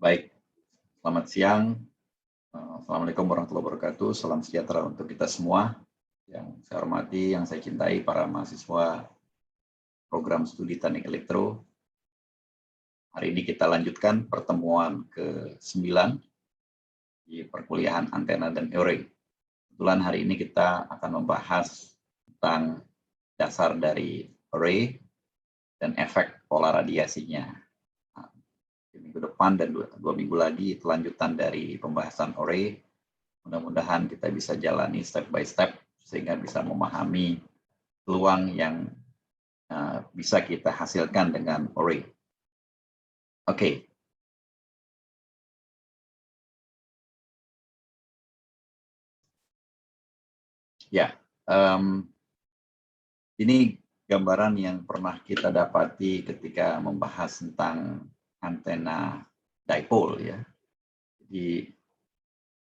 Baik, selamat siang. Assalamualaikum warahmatullahi wabarakatuh. Salam sejahtera untuk kita semua. Yang saya hormati, yang saya cintai, para mahasiswa program studi teknik elektro. Hari ini kita lanjutkan pertemuan ke-9 di perkuliahan antena dan array. Kebetulan hari ini kita akan membahas tentang dasar dari array dan efek pola radiasinya. Di minggu depan dan dua minggu lagi kelanjutan dari pembahasan array. Mudah-mudahan kita bisa jalani step by step sehingga bisa memahami peluang yang bisa kita hasilkan dengan array. Oke. Ya, ini gambaran yang pernah kita dapati ketika membahas tentang antena dipole ya. Jadi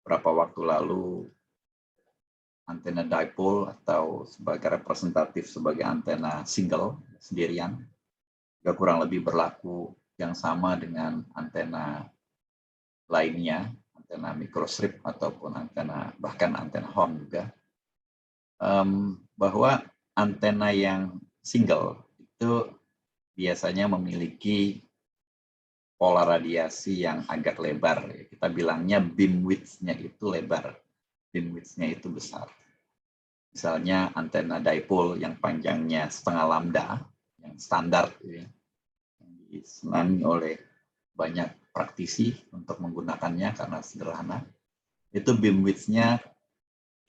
beberapa waktu lalu antena dipole atau sebagai representatif sebagai antena single sendirian juga kurang lebih berlaku yang sama dengan antena lainnya, antena microstrip ataupun antena bahkan antena horn juga, bahwa antena yang single itu biasanya memiliki pola radiasi yang agak lebar. Kita bilangnya beam width-nya itu lebar, beam width-nya itu besar. Misalnya antena dipole yang panjangnya setengah lambda, yang standar, ya, yang disenangi oleh banyak praktisi untuk menggunakannya karena sederhana, itu beam width-nya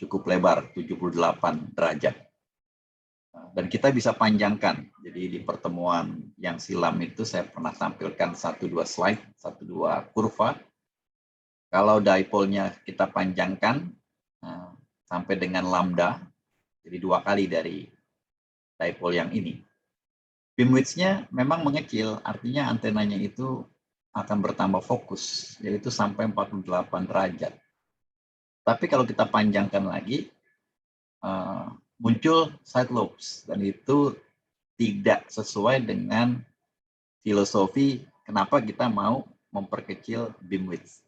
cukup lebar, 78 derajat. Dan kita bisa panjangkan. Jadi di pertemuan yang silam itu saya pernah tampilkan 1-2 slide, 1-2 kurva. Kalau dipole-nya kita panjangkan sampai dengan lambda, jadi 2 kali dari dipole yang ini. Beam width-nya memang mengecil, artinya antenanya itu akan bertambah fokus, yaitu sampai 48 derajat. Tapi kalau kita panjangkan lagi, muncul side lobes, dan itu tidak sesuai dengan filosofi kenapa kita mau memperkecil beam width.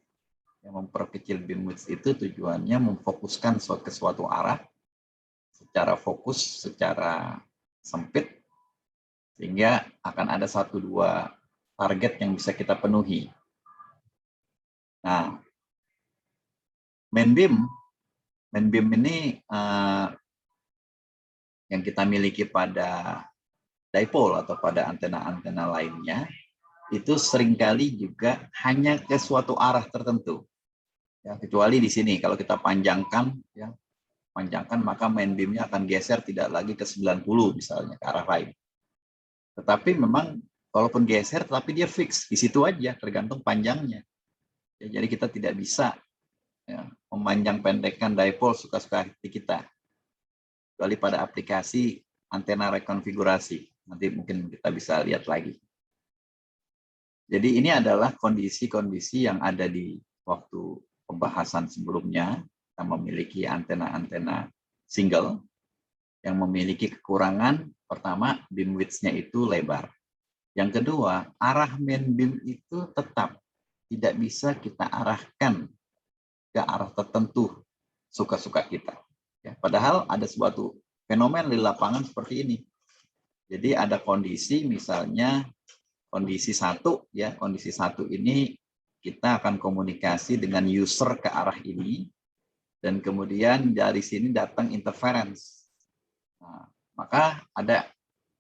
Yang memperkecil beam width itu tujuannya memfokuskan ke suatu arah secara fokus, secara sempit, sehingga akan ada 1-2 target yang bisa kita penuhi. Nah, main beam ini yang kita miliki pada dipole atau pada antena-antena lainnya, itu seringkali juga hanya ke suatu arah tertentu. Ya, kecuali di sini, kalau kita panjangkan, ya, maka main beam-nya akan geser tidak lagi ke 90 misalnya, ke arah lain. Tetapi memang walaupun geser, tapi dia fix di situ aja, tergantung panjangnya. Ya, jadi kita tidak bisa ya, memanjang pendekkan dipole suka-suka hati kita. Kecuali pada aplikasi antena rekonfigurasi. Nanti mungkin kita bisa lihat lagi. Jadi ini adalah kondisi-kondisi yang ada di waktu pembahasan sebelumnya. Kita memiliki antena-antena single yang memiliki kekurangan. Pertama, beam width-nya itu lebar. Yang kedua, arah main beam itu tetap tidak bisa kita arahkan ke arah tertentu suka-suka kita. Ya, padahal ada suatu fenomena di lapangan seperti ini. Jadi ada kondisi, misalnya kondisi 1, ya, kondisi 1 ini kita akan komunikasi dengan user ke arah ini, dan kemudian dari sini datang interference. Nah, maka ada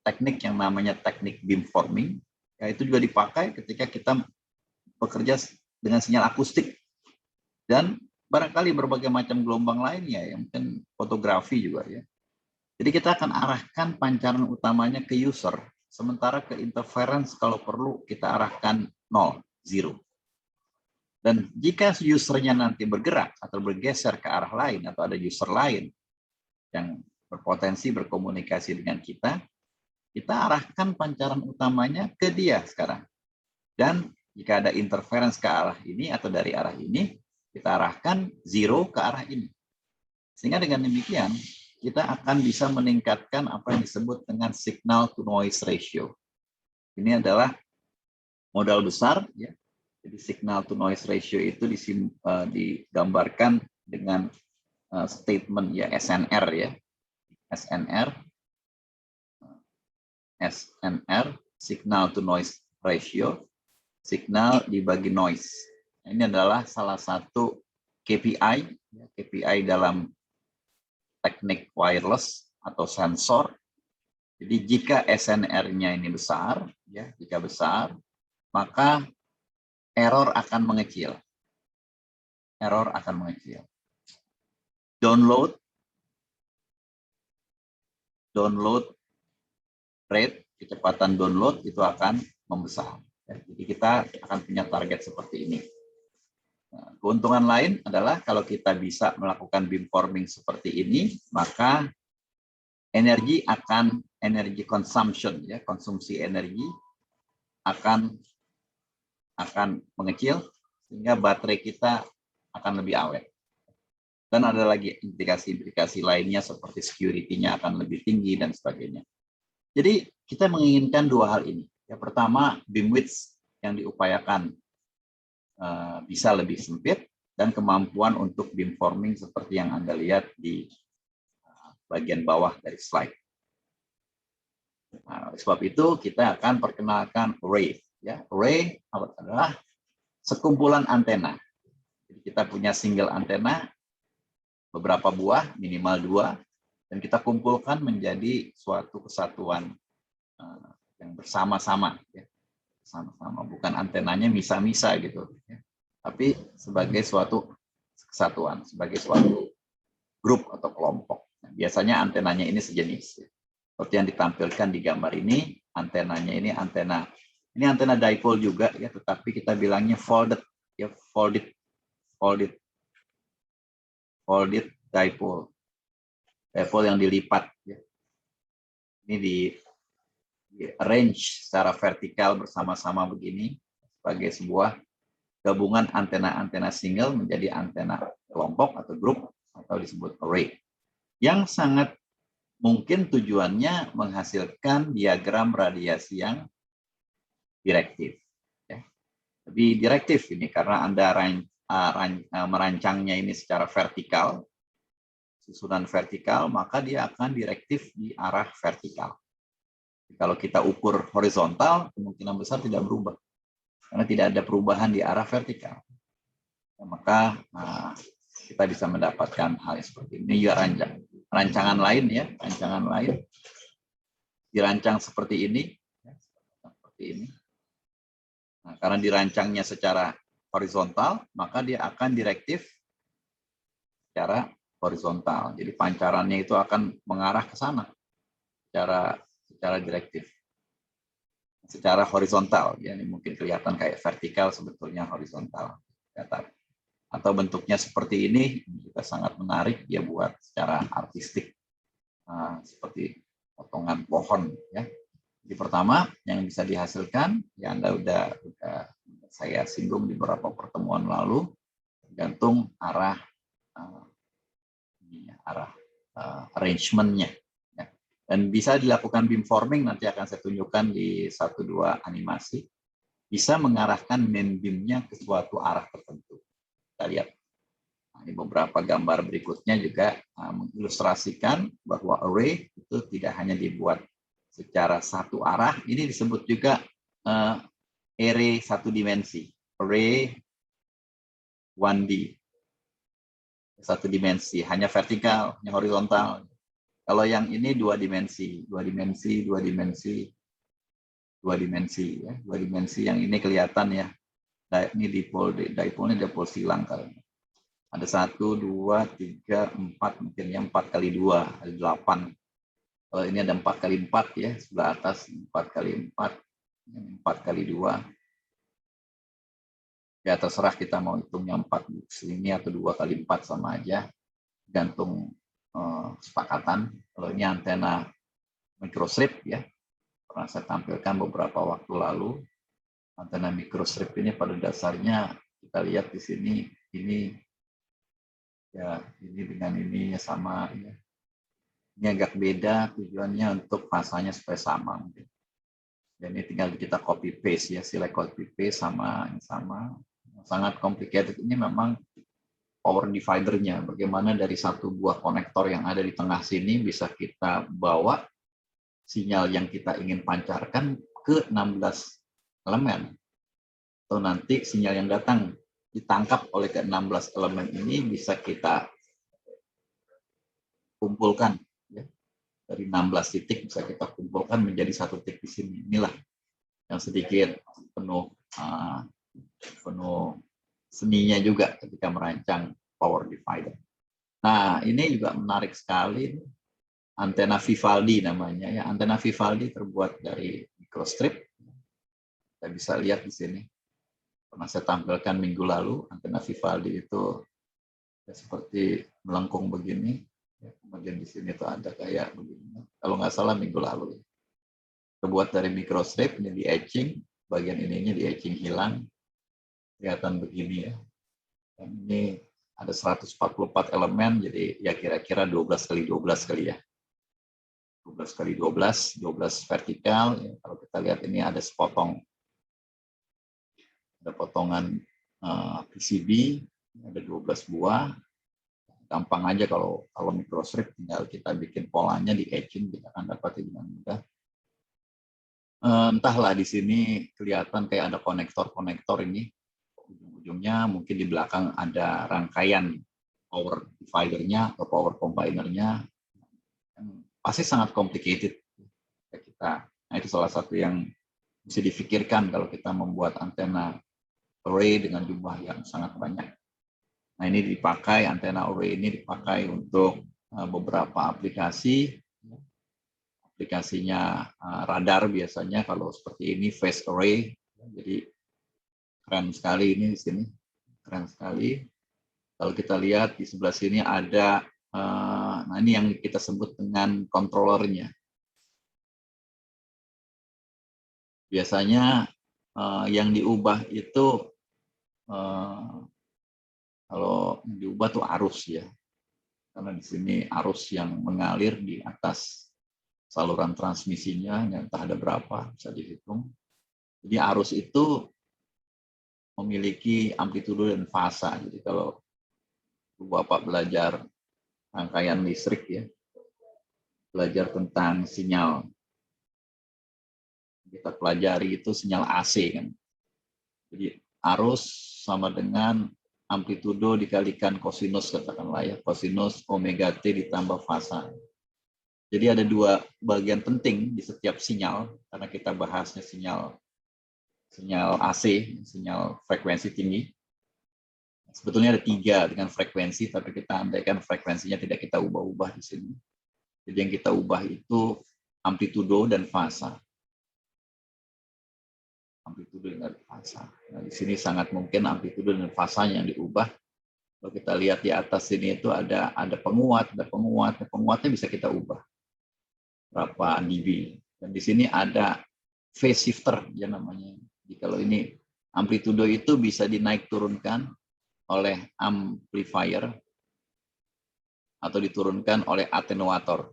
teknik yang namanya teknik beamforming, yaitu juga dipakai ketika kita bekerja dengan sinyal akustik dan barangkali berbagai macam gelombang lainnya, yang mungkin fotografi juga ya. Jadi kita akan arahkan pancaran utamanya ke user, sementara ke interference kalau perlu kita arahkan 0, 0. Dan jika usernya nanti bergerak atau bergeser ke arah lain atau ada user lain yang berpotensi berkomunikasi dengan kita arahkan pancaran utamanya ke dia sekarang. Dan jika ada interference ke arah ini atau dari arah ini, kita arahkan 0 ke arah ini. Sehingga dengan demikian, kita akan bisa meningkatkan apa yang disebut dengan signal to noise ratio. Ini adalah modal besar, ya, Jadi signal to noise ratio itu digambarkan dengan statement ya SNR ya. SNR signal to noise ratio, signal dibagi noise. Ini adalah salah satu KPI dalam teknik wireless atau sensor. Jadi jika SNR-nya ini besar, ya, jika besar, maka error akan mengecil. Error akan mengecil. Download rate, kecepatan download itu akan membesar. Jadi kita akan punya target seperti ini. Nah, keuntungan lain adalah kalau kita bisa melakukan beamforming seperti ini, maka energi consumption ya, konsumsi energi akan mengecil sehingga baterai kita akan lebih awet. Dan ada lagi implikasi-implikasi lainnya seperti security-nya akan lebih tinggi dan sebagainya. Jadi kita menginginkan dua hal ini. Yang pertama, beam width yang diupayakan bisa lebih sempit dan kemampuan untuk beamforming seperti yang Anda lihat di bagian bawah dari slide. Nah, sebab itu kita akan perkenalkan array. Ya, array adalah sekumpulan antena. Jadi kita punya single antena, beberapa buah, minimal 2, dan kita kumpulkan menjadi suatu kesatuan yang bersama-sama, ya. Sama-sama, bukan antenanya misa-misa gitu, ya. Tapi sebagai suatu kesatuan, sebagai suatu grup atau kelompok. Nah, biasanya antenanya ini sejenis, ya. Seperti yang ditampilkan di gambar ini, antenanya ini antena dipole juga, ya, tetapi kita bilangnya folded, ya, folded dipole yang dilipat, ya. Ini di arrange secara vertikal bersama-sama begini sebagai sebuah gabungan antena-antena single menjadi antena kelompok atau grup atau disebut array, yang sangat mungkin tujuannya menghasilkan diagram radiasi yang direktif, ya. Lebih direktif ini karena Anda merancangnya ini secara vertikal, susunan vertikal, maka dia akan direktif di arah vertikal. Kalau kita ukur horizontal, kemungkinan besar tidak berubah, karena tidak ada perubahan di arah vertikal. Nah, maka kita bisa mendapatkan hal seperti ini. Juga rancangan lain, ya, rancangan lain dirancang seperti ini, ya, seperti ini. Nah, karena dirancangnya secara horizontal, maka dia akan direktif secara horizontal. Jadi pancarannya itu akan mengarah ke sana secara direktif, secara horizontal. Ya, ini mungkin kelihatan kayak vertikal, sebetulnya horizontal. Atau bentuknya seperti ini juga sangat menarik dia buat secara artistik, seperti potongan pohon, ya. Jadi pertama yang bisa dihasilkan, ya Anda udah saya singgung di beberapa pertemuan lalu, tergantung arah arrangement-nya, ya. Dan bisa dilakukan beamforming, nanti akan saya tunjukkan di 1-2 animasi, bisa mengarahkan main beam-nya ke suatu arah tertentu. Kita lihat. Nah, ini beberapa gambar berikutnya juga mengilustrasikan bahwa array itu tidak hanya dibuat secara satu arah, ini disebut juga array satu dimensi, array 1D. Satu dimensi, hanya vertikal, hanya horizontal. Kalau yang ini dua dimensi, ya, dua dimensi yang ini kelihatan, ya. Ini dipole ini dipole silang kali. Ada 1, 2, 3, 4, mungkin yang 4x2, ada 8. Kalau ini ada 4x4, ya, sebelah atas 4x4, 4x2. Ya, terserah kita mau hitungnya 4 sini atau 2x4 sama aja, gantung kesepakatan. Kalau ini antena microstrip, ya, pernah saya tampilkan beberapa waktu lalu. Antena microstrip ini pada dasarnya kita lihat di sini, ini ya, ini dengan ini sama, ya. Ini agak beda, tujuannya untuk pasanya supaya sama. Dan ini tinggal kita copy paste ya, select copy paste sama yang sama. Sangat complicated ini memang power dividernya. Bagaimana dari satu buah konektor yang ada di tengah sini bisa kita bawa sinyal yang kita ingin pancarkan ke 16 elemen. Atau nanti sinyal yang datang ditangkap oleh ke-16 elemen ini bisa kita kumpulkan. Ya. Dari 16 titik bisa kita kumpulkan menjadi satu titik di sini. Inilah yang sedikit penuh seninya juga ketika merancang power divider. Nah, ini juga menarik sekali, antena Vivaldi namanya ya. Antena Vivaldi terbuat dari microstrip. Kita bisa lihat di sini. Pernah saya tampilkan minggu lalu, antena Vivaldi itu ya, seperti melengkung begini. Ya, kemudian di sini tuh ada kayak begini. Kalau nggak salah minggu lalu. Terbuat dari microstrip, ini di etching, bagian ininya di etching hilang. Kelihatan begini ya. Dan ini ada 144 elemen, jadi ya kira-kira 12 kali 12 kali ya. 12 kali 12, 12 vertikal. Ya, kalau kita lihat ini ada sepotong. Ada potongan PCB, ada 12 buah. Gampang aja kalau microstrip, tinggal kita bikin polanya di etching, kita akan dapat dengan mudah. Entahlah di sini kelihatan kayak ada konektor-konektor ini. Ujung-ujungnya mungkin di belakang ada rangkaian power dividernya atau power combinernya. Pasti sangat complicated. Nah, itu salah satu yang bisa difikirkan kalau kita membuat antena array dengan jumlah yang sangat banyak. Nah, ini dipakai, antena array ini dipakai untuk beberapa aplikasi. Aplikasinya radar biasanya, kalau seperti ini phase array. Jadi keren sekali ini di sini, keren sekali. Kalau kita lihat di sebelah sini ada, nah ini yang kita sebut dengan controllernya. Biasanya yang diubah itu, kalau diubah tuh arus ya, karena di sini arus yang mengalir di atas saluran transmisinya, entah ada berapa, bisa dihitung. Jadi arus itu memiliki amplitudo dan fasa. Jadi kalau Bapak belajar rangkaian listrik ya, belajar tentang sinyal, kita pelajari itu sinyal AC kan. Jadi arus sama dengan amplitudo dikalikan kosinus, katakanlah ya, kosinus omega T ditambah fasa. Jadi ada dua bagian penting di setiap sinyal, karena kita bahasnya sinyal AC, sinyal frekuensi tinggi. Sebetulnya ada 3 dengan frekuensi, tapi kita andaikan frekuensinya tidak kita ubah-ubah di sini. Jadi yang kita ubah itu amplitudo dan fasa. Amplitudo dan fasa. Nah, di sini sangat mungkin amplitudo dan fasanya yang diubah. Kalau kita lihat di atas sini itu ada penguatnya bisa kita ubah. Berapa dB. Dan di sini ada phase shifter ya namanya. Jadi kalau ini amplitudo itu bisa dinaik turunkan oleh amplifier atau diturunkan oleh atenuator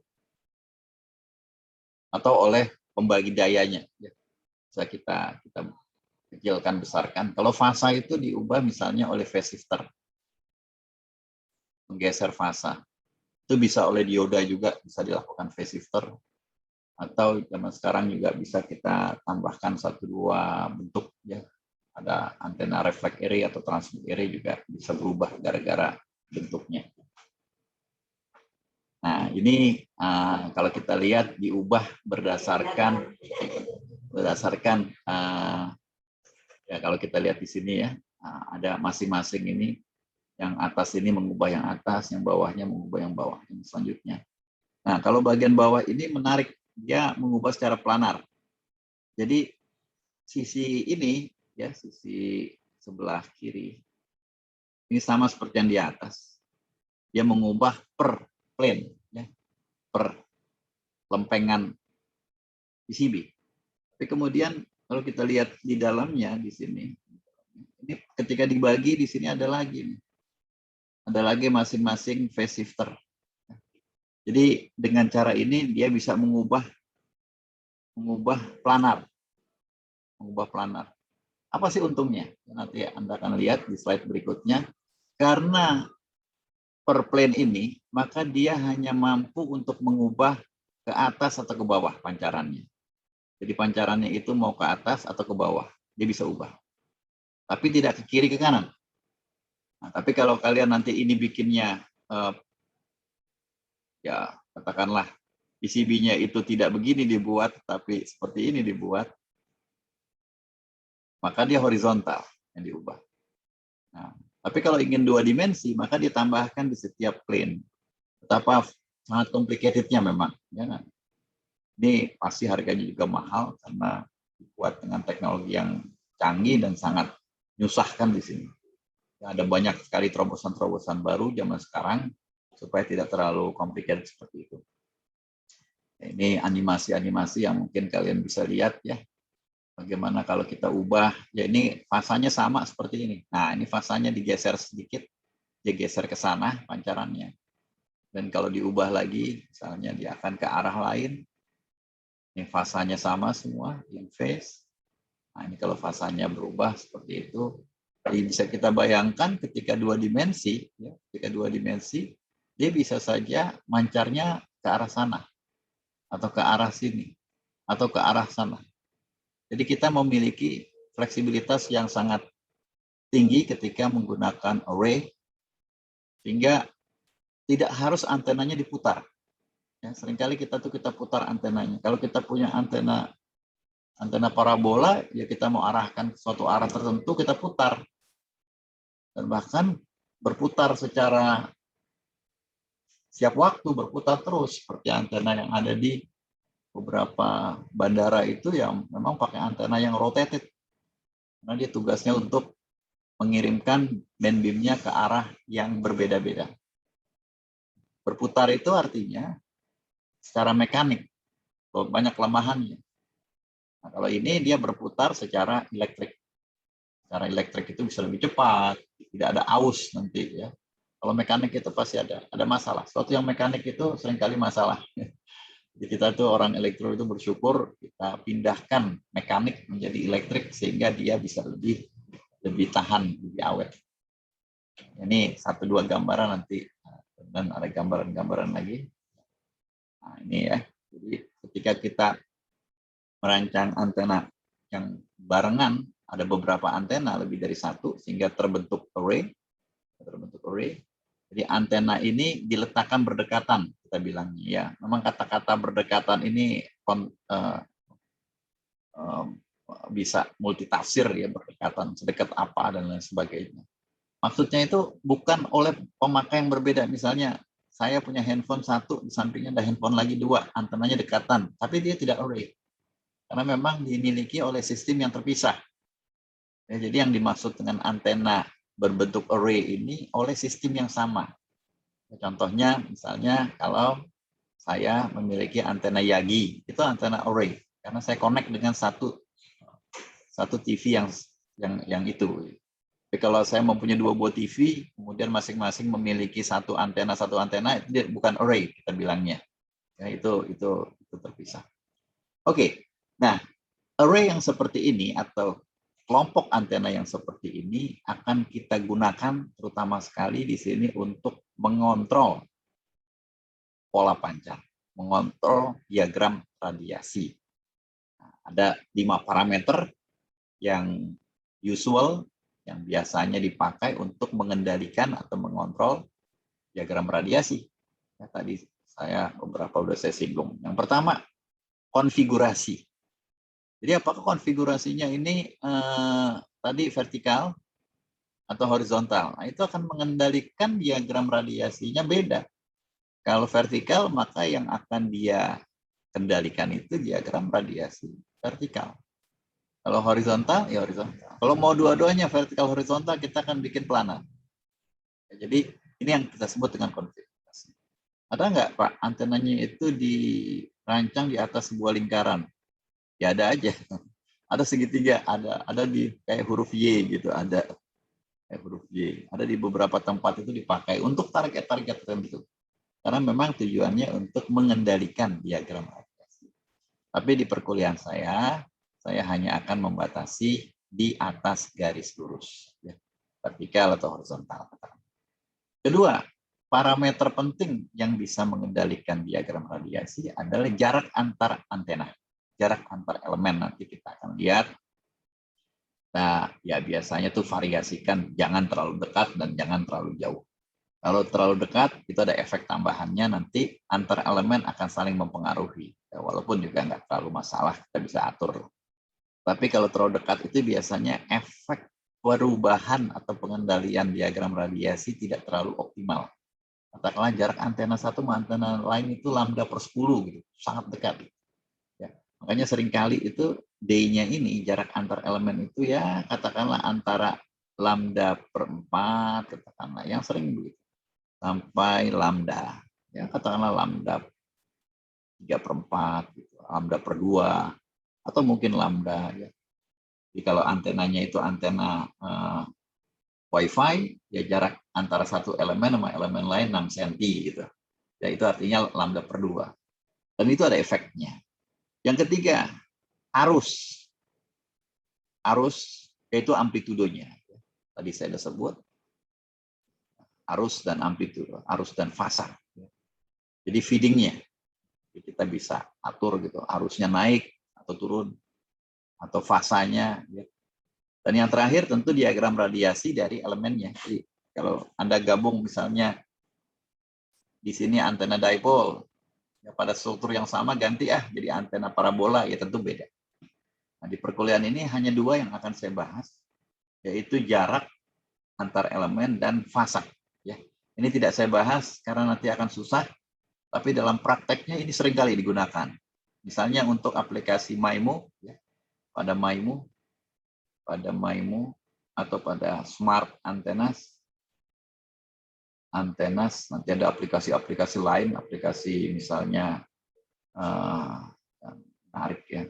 atau oleh pembagi dayanya. Bisa kita kecilkan, besarkan. Kalau fasa itu diubah misalnya oleh phase shifter, menggeser fasa. Itu bisa oleh dioda juga, bisa dilakukan phase shifter. Atau zaman sekarang juga bisa kita tambahkan 1-2 bentuk ya. Ada antena reflect array atau transmit array juga bisa berubah gara-gara bentuknya. Nah, ini kalau kita lihat diubah berdasarkan ya kalau kita lihat di sini ya, ada masing-masing ini, yang atas ini mengubah yang atas, yang bawahnya mengubah yang bawah, yang selanjutnya. Nah, kalau bagian bawah ini menarik, dia mengubah secara planar. Jadi sisi ini ya, sisi sebelah kiri ini sama seperti yang di atas. Dia mengubah per plane ya, per lempengan PCB. Tapi kemudian kalau kita lihat di dalamnya di sini, ini ketika dibagi di sini ada lagi masing-masing phase shifter. Jadi dengan cara ini dia bisa mengubah planar. mengubah planar. Apa sih untungnya? Nanti Anda akan lihat di slide berikutnya. Karena per plane ini, maka dia hanya mampu untuk mengubah ke atas atau ke bawah pancarannya. Jadi pancarannya itu mau ke atas atau ke bawah, dia bisa ubah. Tapi tidak ke kiri ke kanan. Nah, tapi kalau kalian nanti ini bikinnya, ya katakanlah PCB-nya itu tidak begini dibuat, tapi seperti ini dibuat, maka dia horizontal yang diubah. Nah, tapi kalau ingin 2 dimensi, maka ditambahkan di setiap plane. Betapa sangat complicated-nya memang. Ya kan? Ini pasti harganya juga mahal karena dibuat dengan teknologi yang canggih dan sangat menyusahkan di sini. Ya, ada banyak sekali terobosan-terobosan baru zaman sekarang supaya tidak terlalu complicated seperti itu. Ini animasi-animasi yang mungkin kalian bisa lihat ya. Bagaimana kalau kita ubah, ya ini fasanya sama seperti ini. Nah, ini fasanya digeser sedikit, dia geser ke sana pancarannya. Dan kalau diubah lagi, misalnya dia akan ke arah lain, ini fasanya sama semua, in phase. Nah, ini kalau fasanya berubah seperti itu, jadi bisa kita bayangkan ketika 2 dimensi, ya, ketika 2 dimensi, dia bisa saja mancarnya ke arah sana, atau ke arah sini, atau ke arah sana. Jadi kita memiliki fleksibilitas yang sangat tinggi ketika menggunakan array, sehingga tidak harus antenanya diputar. Ya, seringkali kita putar antenanya. Kalau kita punya antena parabola, ya kita mau arahkan ke suatu arah tertentu, kita putar. Dan bahkan berputar secara siap waktu, berputar terus, seperti antena yang ada di beberapa bandara itu yang memang pakai antena yang rotated. Karena dia tugasnya untuk mengirimkan band beam-nya ke arah yang berbeda-beda. Berputar itu artinya secara mekanik, banyak kelemahannya. Nah, kalau ini dia berputar secara elektrik. Secara elektrik itu bisa lebih cepat, tidak ada aus nanti ya. Kalau mekanik itu pasti ada masalah. Sesuatu yang mekanik itu seringkali masalah. Jadi kita tuh orang elektro itu bersyukur kita pindahkan mekanik menjadi elektrik sehingga dia bisa lebih tahan, lebih awet. Ini 1-2 gambaran nanti dan ada gambaran-gambaran lagi. Nah, ini ya. Jadi ketika kita merancang antena yang barengan, ada beberapa antena lebih dari 1 sehingga terbentuk array. Jadi antena ini diletakkan berdekatan, kita bilangnya ya. Memang kata-kata berdekatan ini bisa multitafsir ya, berdekatan sedekat apa dan lain sebagainya. Maksudnya itu bukan oleh pemakai yang berbeda. Misalnya saya punya handphone 1, di sampingnya ada handphone lagi 2, antenanya dekatan, tapi dia tidak array. Karena memang dimiliki oleh sistem yang terpisah. Ya, jadi yang dimaksud dengan antena berbentuk array ini oleh sistem yang sama. Contohnya misalnya kalau saya memiliki antena Yagi, itu antena array karena saya connect dengan satu TV yang itu. Tapi kalau saya mempunyai 2 buah TV, kemudian masing-masing memiliki satu antena, itu dia bukan array kita bilangnya. Ya, itu terpisah. Oke. Nah, array yang seperti ini atau kelompok antena yang seperti ini akan kita gunakan terutama sekali di sini untuk mengontrol pola pancar, mengontrol diagram radiasi. Nah, ada 5 parameter yang usual, yang biasanya dipakai untuk mengendalikan atau mengontrol diagram radiasi. Ya, tadi beberapa sudah saya singgung. Yang pertama, konfigurasi. Jadi apakah konfigurasinya ini tadi vertikal atau horizontal? Nah, itu akan mengendalikan diagram radiasinya beda. Kalau vertikal, maka yang akan dia kendalikan itu diagram radiasi vertikal. Kalau horizontal, ya horizontal. Kalau mau dua-duanya vertikal horizontal, kita akan bikin planar. Jadi ini yang kita sebut dengan konfigurasi. Ada nggak Pak antenanya itu dirancang di atas sebuah lingkaran? Ya ada aja. Ada segitiga, ada di kayak huruf Y gitu, ada kayak huruf Y. Ada di beberapa tempat itu dipakai untuk target-target tertentu. Karena memang tujuannya untuk mengendalikan diagram radiasi. Tapi di perkuliahan saya saya hanya akan membatasi di atas garis lurus, ya, vertikal atau horizontal. Kedua, parameter penting yang bisa mengendalikan diagram radiasi adalah jarak antar antena, jarak antar elemen. Nanti kita akan lihat. Nah, ya biasanya tuh variasikan, jangan terlalu dekat dan jangan terlalu jauh. Kalau terlalu dekat, itu ada efek tambahannya, nanti antar elemen akan saling mempengaruhi. Ya, walaupun juga nggak terlalu masalah, kita bisa atur. Tapi kalau terlalu dekat itu biasanya efek perubahan atau pengendalian diagram radiasi tidak terlalu optimal. Katakanlah jarak antena satu sama antena lain itu lambda per 10 gitu, sangat dekat. Ya. Makanya seringkali itu D-nya ini, jarak antar elemen itu ya katakanlah antara lambda per 4, katakanlah yang sering begitu, sampai lambda, ya katakanlah lambda 3/4, gitu, lambda per 2, atau mungkin lambda. Ya. Jadi kalau antenanya itu antena Wi-Fi, ya jarak antara satu elemen sama elemen lain 6 cm gitu. Ya itu artinya lambda per 2. Dan itu ada efeknya. Yang ketiga, arus. Arus yaitu amplitudonya. Tadi saya sudah sebut arus dan amplitudo, arus dan fasa. Jadi feedingnya kita bisa atur gitu, arusnya naik atau turun, atau fasanya. Dan yang terakhir tentu diagram radiasi dari elemennya. Jadi kalau Anda gabung misalnya di sini antena dipole, ya pada struktur yang sama ganti jadi antena parabola, ya tentu beda. Nah, di perkuliahan ini hanya dua yang akan saya bahas, yaitu jarak antar elemen dan fasa. Ya, ini tidak saya bahas karena nanti akan susah, tapi dalam prakteknya ini seringkali digunakan. Misalnya untuk aplikasi MIMO, ya, pada MIMO atau pada smart antennas, nanti ada aplikasi-aplikasi lain, aplikasi misalnya menarik ya,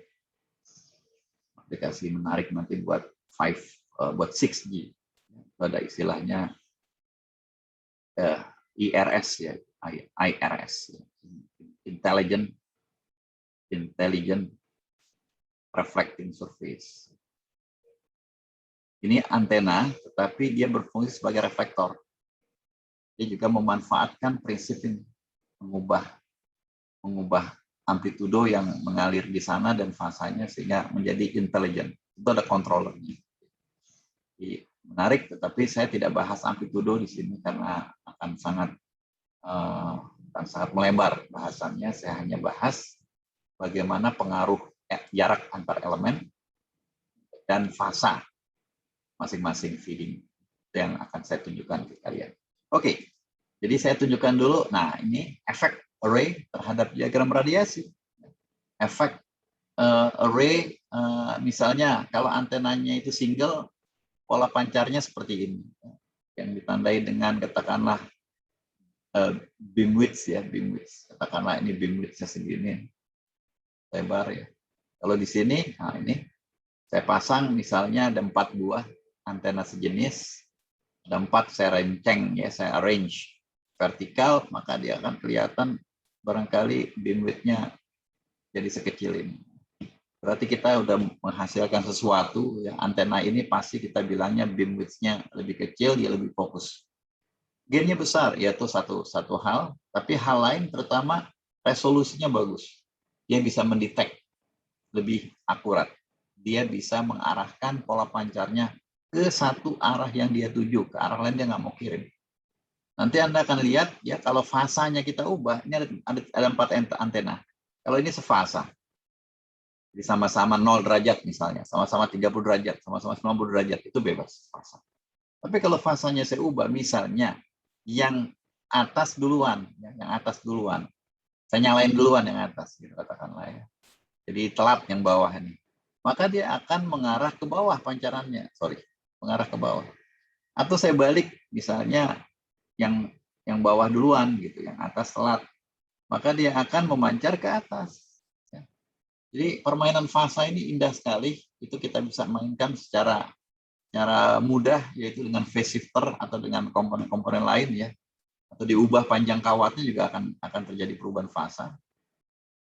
aplikasi menarik nanti buat 6G, ada istilahnya IRS ya, IRS, intelligent reflecting surface. Ini antena, tetapi dia berfungsi sebagai reflektor. Dia juga memanfaatkan prinsip ini, mengubah amplitudo yang mengalir di sana dan fasanya sehingga menjadi intelligent. Itu ada controllernya. Jadi, menarik, tetapi saya tidak bahas amplitudo di sini karena akan sangat melebar bahasannya. Saya hanya bahas bagaimana pengaruh jarak antar elemen dan fasa masing-masing feeding yang akan saya tunjukkan ke kalian. Oke, jadi saya tunjukkan dulu. Nah, ini efek array terhadap diagram radiasi. Efek array, misalnya kalau antenanya itu single, pola pancarnya seperti ini, yang ditandai dengan katakanlah beam width ya, beam width. Katakanlah ini beam width-nya segini, lebar ya. Kalau di sini, nah ini saya pasang misalnya ada 4 buah antena sejenis, ada 4 saya renceng ya, saya arrange vertikal, maka dia akan kelihatan barangkali beam width-nya jadi sekecil ini. Berarti kita udah menghasilkan sesuatu ya, antena ini pasti kita bilangnya beam width-nya lebih kecil, dia lebih fokus. Gain-nya besar, yaitu satu hal, tapi hal lain terutama resolusinya bagus. Dia bisa mendetek lebih akurat. Dia bisa mengarahkan pola pancarnya ke satu arah yang dia tuju, ke arah lain dia nggak mau kirim. Nanti Anda akan lihat ya, kalau fasanya kita ubah, ini ada 4 antena. Kalau ini sefasa, jadi sama-sama 0 derajat misalnya, sama-sama 30 derajat, sama-sama 90 derajat, itu bebas fasa. Tapi kalau fasanya saya ubah, misalnya yang atas duluan, saya nyalain duluan yang atas, gitu katakanlah ya. Jadi telat yang bawah ini, maka dia akan mengarah ke bawah pancarannya, mengarah ke bawah. Atau saya balik, misalnya yang bawah duluan gitu, yang atas telat, maka dia akan memancar ke atas. Ya. Jadi permainan fasa ini indah sekali, itu kita bisa mainkan secara mudah, yaitu dengan phase shifter atau dengan komponen-komponen lain ya, atau diubah panjang kawatnya juga akan terjadi perubahan fasa.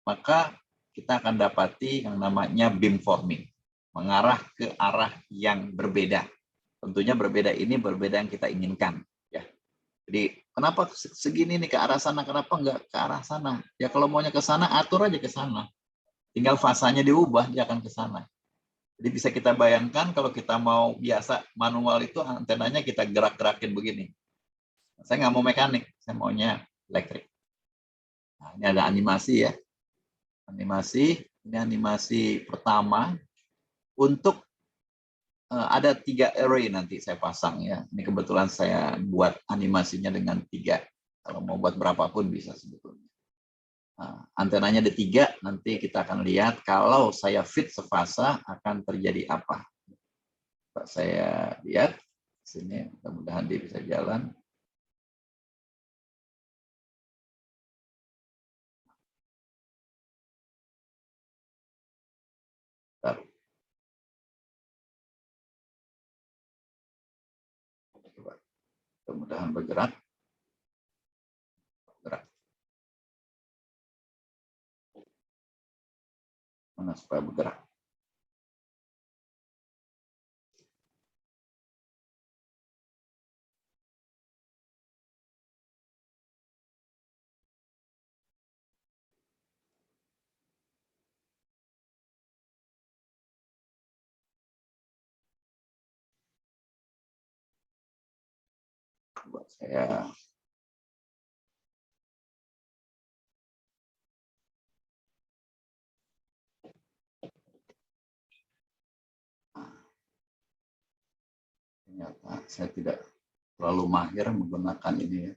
Maka kita akan dapati yang namanya beam forming. mengarah ke arah yang berbeda. Tentunya berbeda ini berbeda yang kita inginkan. Ya. Jadi kenapa segini nih ke arah sana, kenapa enggak ke arah sana? Ya kalau maunya ke sana, atur aja ke sana. Tinggal fasanya diubah, dia akan ke sana. Jadi bisa kita bayangkan kalau kita mau biasa manual itu antenanya kita gerak-gerakin begini. Saya nggak mau mekanik, saya maunya elektrik. Nah, ini ada animasi ya. Animasi, ini animasi pertama untuk ada 3 array nanti saya pasang ya. Ini kebetulan saya buat animasinya dengan 3. Kalau mau buat berapapun bisa sebetulnya. Nah, antenanya ada 3, nanti kita akan lihat kalau saya fit sefasa akan terjadi apa. Saya lihat sini, mudah-mudahan dia bisa jalan. Mudah-mudahan bergerak. Mana supaya bergerak. Buat saya ternyata saya tidak terlalu mahir menggunakan ini ya.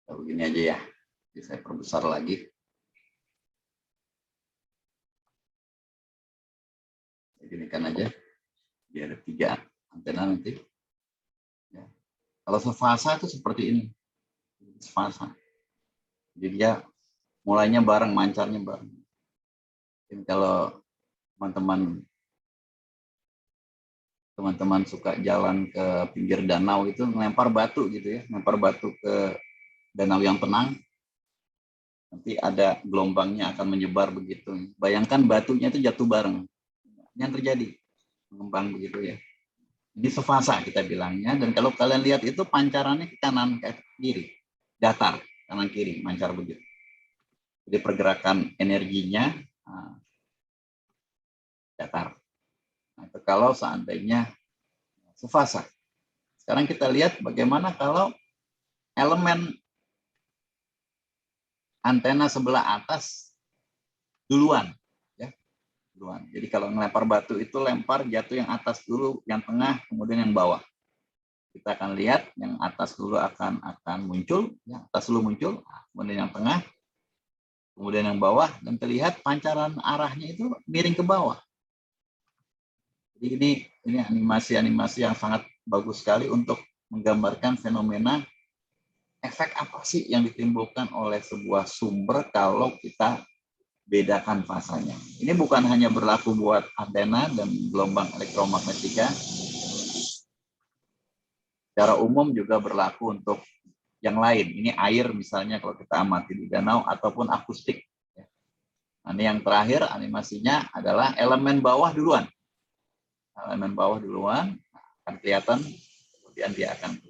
Nah, begini aja ya. Jadi saya perbesar lagi. Ginikan aja. Biar ada 3 antena nanti. Ya. Kalau sefasa itu seperti ini. Sefasa. Jadi dia mulainya bareng, mancarnya bareng. Jadi kalau teman-teman suka jalan ke pinggir danau itu melempar batu gitu ya, melempar batu ke danau yang tenang, nanti ada gelombangnya akan menyebar begitu. Bayangkan batunya itu jatuh bareng. Yang terjadi mengembang begitu ya. Ini sefasa kita bilangnya, dan kalau kalian lihat itu pancarannya ke kanan ke kiri, datar kanan kiri, mancar begitu. Jadi pergerakan energinya datar. Nah, itu kalau seandainya sefasa. Sekarang kita lihat bagaimana kalau elemen antena sebelah atas duluan. Duluan. Jadi kalau melempar batu itu lempar jatuh yang atas dulu, yang tengah, kemudian yang bawah. Kita akan lihat yang atas dulu akan muncul, yang atas dulu muncul, kemudian yang tengah, kemudian yang bawah, dan terlihat pancaran arahnya itu miring ke bawah. Jadi ini animasi-animasi yang sangat bagus sekali untuk menggambarkan fenomena efek apa sih yang ditimbulkan oleh sebuah sumber kalau kita bedakan fasanya. Ini bukan hanya berlaku buat antena dan gelombang elektromagnetika. Secara umum juga berlaku untuk yang lain. Ini air misalnya kalau kita amati di danau ataupun akustik. Nah, ini yang terakhir animasinya adalah elemen bawah duluan. Elemen bawah duluan akan kelihatan, kemudian dia akan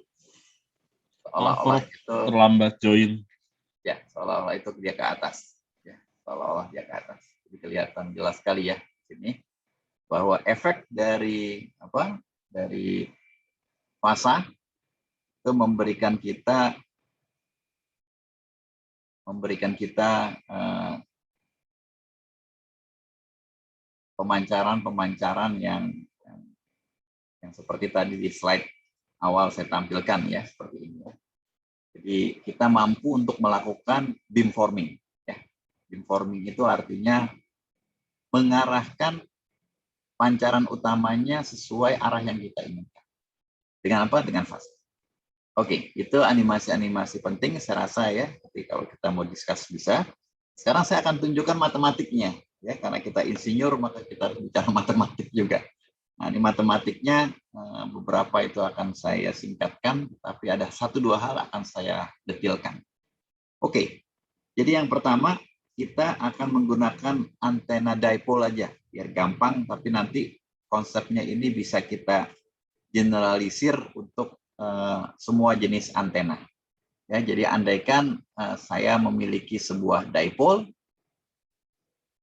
seolah-olah itu terlambat join. Ya, seolah-olah itu dia ke atas. Ya, seolah-olah dia ke atas. Jadi kelihatan jelas sekali ya di sini bahwa efek dari fasa itu memberikan kita pemancaran yang seperti tadi di slide awal saya tampilkan ya, seperti ini. Jadi kita mampu untuk melakukan beamforming. Ya. Beamforming itu artinya mengarahkan pancaran utamanya sesuai arah yang kita inginkan. Dengan apa? Dengan fase. Oke, itu animasi-animasi penting saya rasa ya. Tapi kalau kita mau discuss bisa. Sekarang saya akan tunjukkan matematiknya. Ya, karena kita insinyur maka kita harus bicara matematik juga. Nah, ini matematiknya beberapa itu akan saya singkatkan, tapi ada 1-2 hal akan saya detailkan. Oke, jadi yang pertama kita akan menggunakan antena dipole aja, biar gampang, tapi nanti konsepnya ini bisa kita generalisir untuk semua jenis antena. Ya, jadi andaikan saya memiliki sebuah dipole,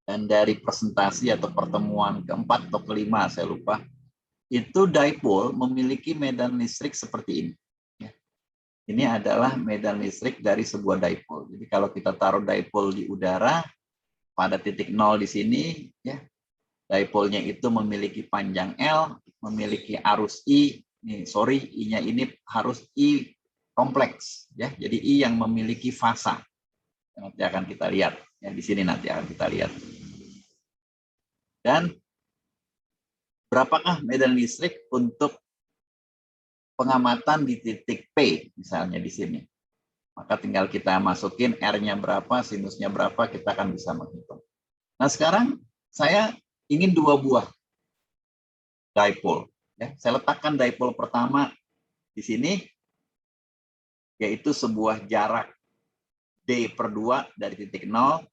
dan dari presentasi atau pertemuan keempat atau kelima, saya lupa, itu dipole memiliki medan listrik seperti ini. Ini adalah medan listrik dari sebuah dipole. Jadi kalau kita taruh dipole di udara, pada titik nol di sini, ya, dipole-nya itu memiliki panjang L, memiliki arus I. I-nya ini harus I kompleks, ya. Jadi I yang memiliki fasa. Nanti akan kita lihat, ya, di sini nanti akan kita lihat. Dan berapakah medan listrik untuk pengamatan di titik P, misalnya di sini. Maka tinggal kita masukin R-nya berapa, sinusnya berapa, kita akan bisa menghitung. Nah, sekarang saya ingin 2 buah dipole. Ya, saya letakkan dipole pertama di sini, yaitu sebuah jarak D/2 dari titik 0,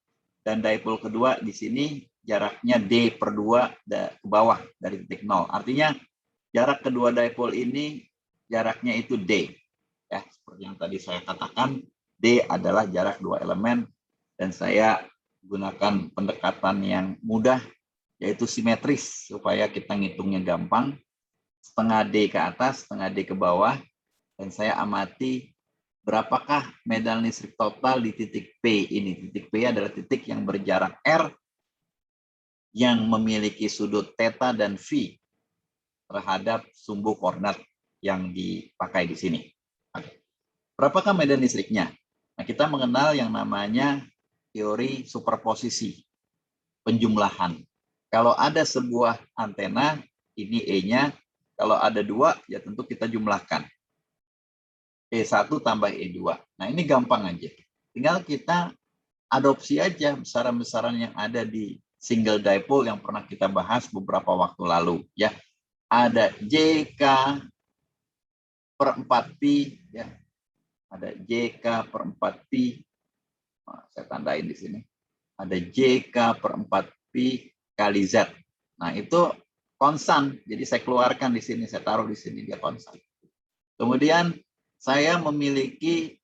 dan dipole kedua di sini jaraknya D/2 ke bawah dari titik 0. Artinya jarak kedua dipole ini jaraknya itu D. Ya, seperti yang tadi saya katakan, D adalah jarak 2 elemen, dan saya gunakan pendekatan yang mudah, yaitu simetris, supaya kita ngitungnya gampang. Setengah D ke atas, setengah D ke bawah, dan saya amati berapakah medan listrik total di titik P ini. Titik P adalah titik yang berjarak R, yang memiliki sudut theta dan phi terhadap sumbu koordinat yang dipakai di sini. Berapakah medan listriknya? Nah, kita mengenal yang namanya teori superposisi, penjumlahan. Kalau ada sebuah antena, ini E-nya, kalau ada 2, ya tentu kita jumlahkan. E1 tambah E2. Nah, ini gampang aja. Tinggal kita adopsi aja besaran-besaran yang ada di single dipole yang pernah kita bahas beberapa waktu lalu. Ya, ada JK per 4pi, ya. Ada JK per 4pi, nah, saya tandain di sini. Ada JK per 4pi kali Z. Nah, itu konstan. Jadi saya keluarkan di sini, saya taruh di sini, dia konstan. Kemudian saya memiliki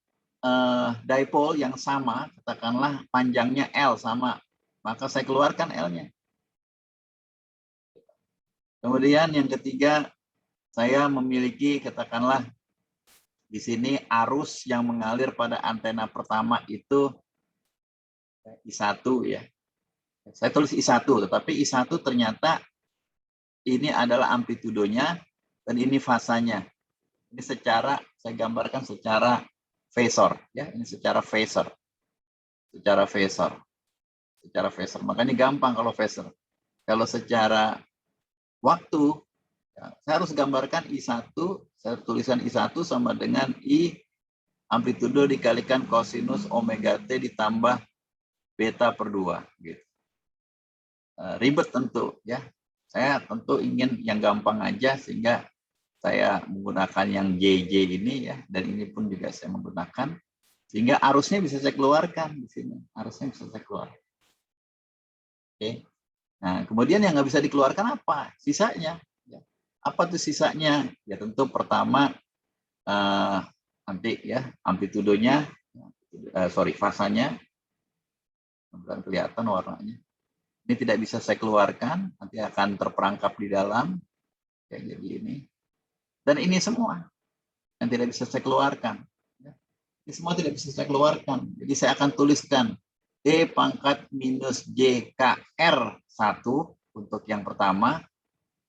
dipole yang sama, katakanlah panjangnya L sama, maka saya keluarkan L-nya. Kemudian yang ketiga, saya memiliki, katakanlah di sini arus yang mengalir pada antena pertama itu I1, ya. Saya tulis I1, tetapi I1 ternyata ini adalah amplitudonya dan ini fasanya. Ini secara, saya gambarkan secara phasor, ya. Ini secara phasor. Secara phasor. Secara phasor. Makanya gampang kalau phasor. Kalau secara waktu, ya, saya harus gambarkan I1, saya tuliskan I1 sama dengan I amplitudo dikalikan kosinus omega T ditambah beta per 2. Gitu. Ribet tentu, ya. Saya tentu ingin yang gampang aja, sehingga saya menggunakan yang JJ ini, ya, dan ini pun juga saya menggunakan, sehingga arusnya bisa saya keluarkan di sini. Arusnya bisa saya keluarkan. Oke. Nah, kemudian yang nggak bisa dikeluarkan apa? Sisanya. Apa tuh sisanya? Ya tentu pertama nanti, ya, amplitudonya, fasanya, bukan kelihatan warnanya. Ini tidak bisa saya keluarkan, nanti akan terperangkap di dalam, kayak jadi ini. Dan ini semua yang tidak bisa saya keluarkan. Ini semua tidak bisa saya keluarkan. Jadi saya akan tuliskan D pangkat minus JKR1 untuk yang pertama,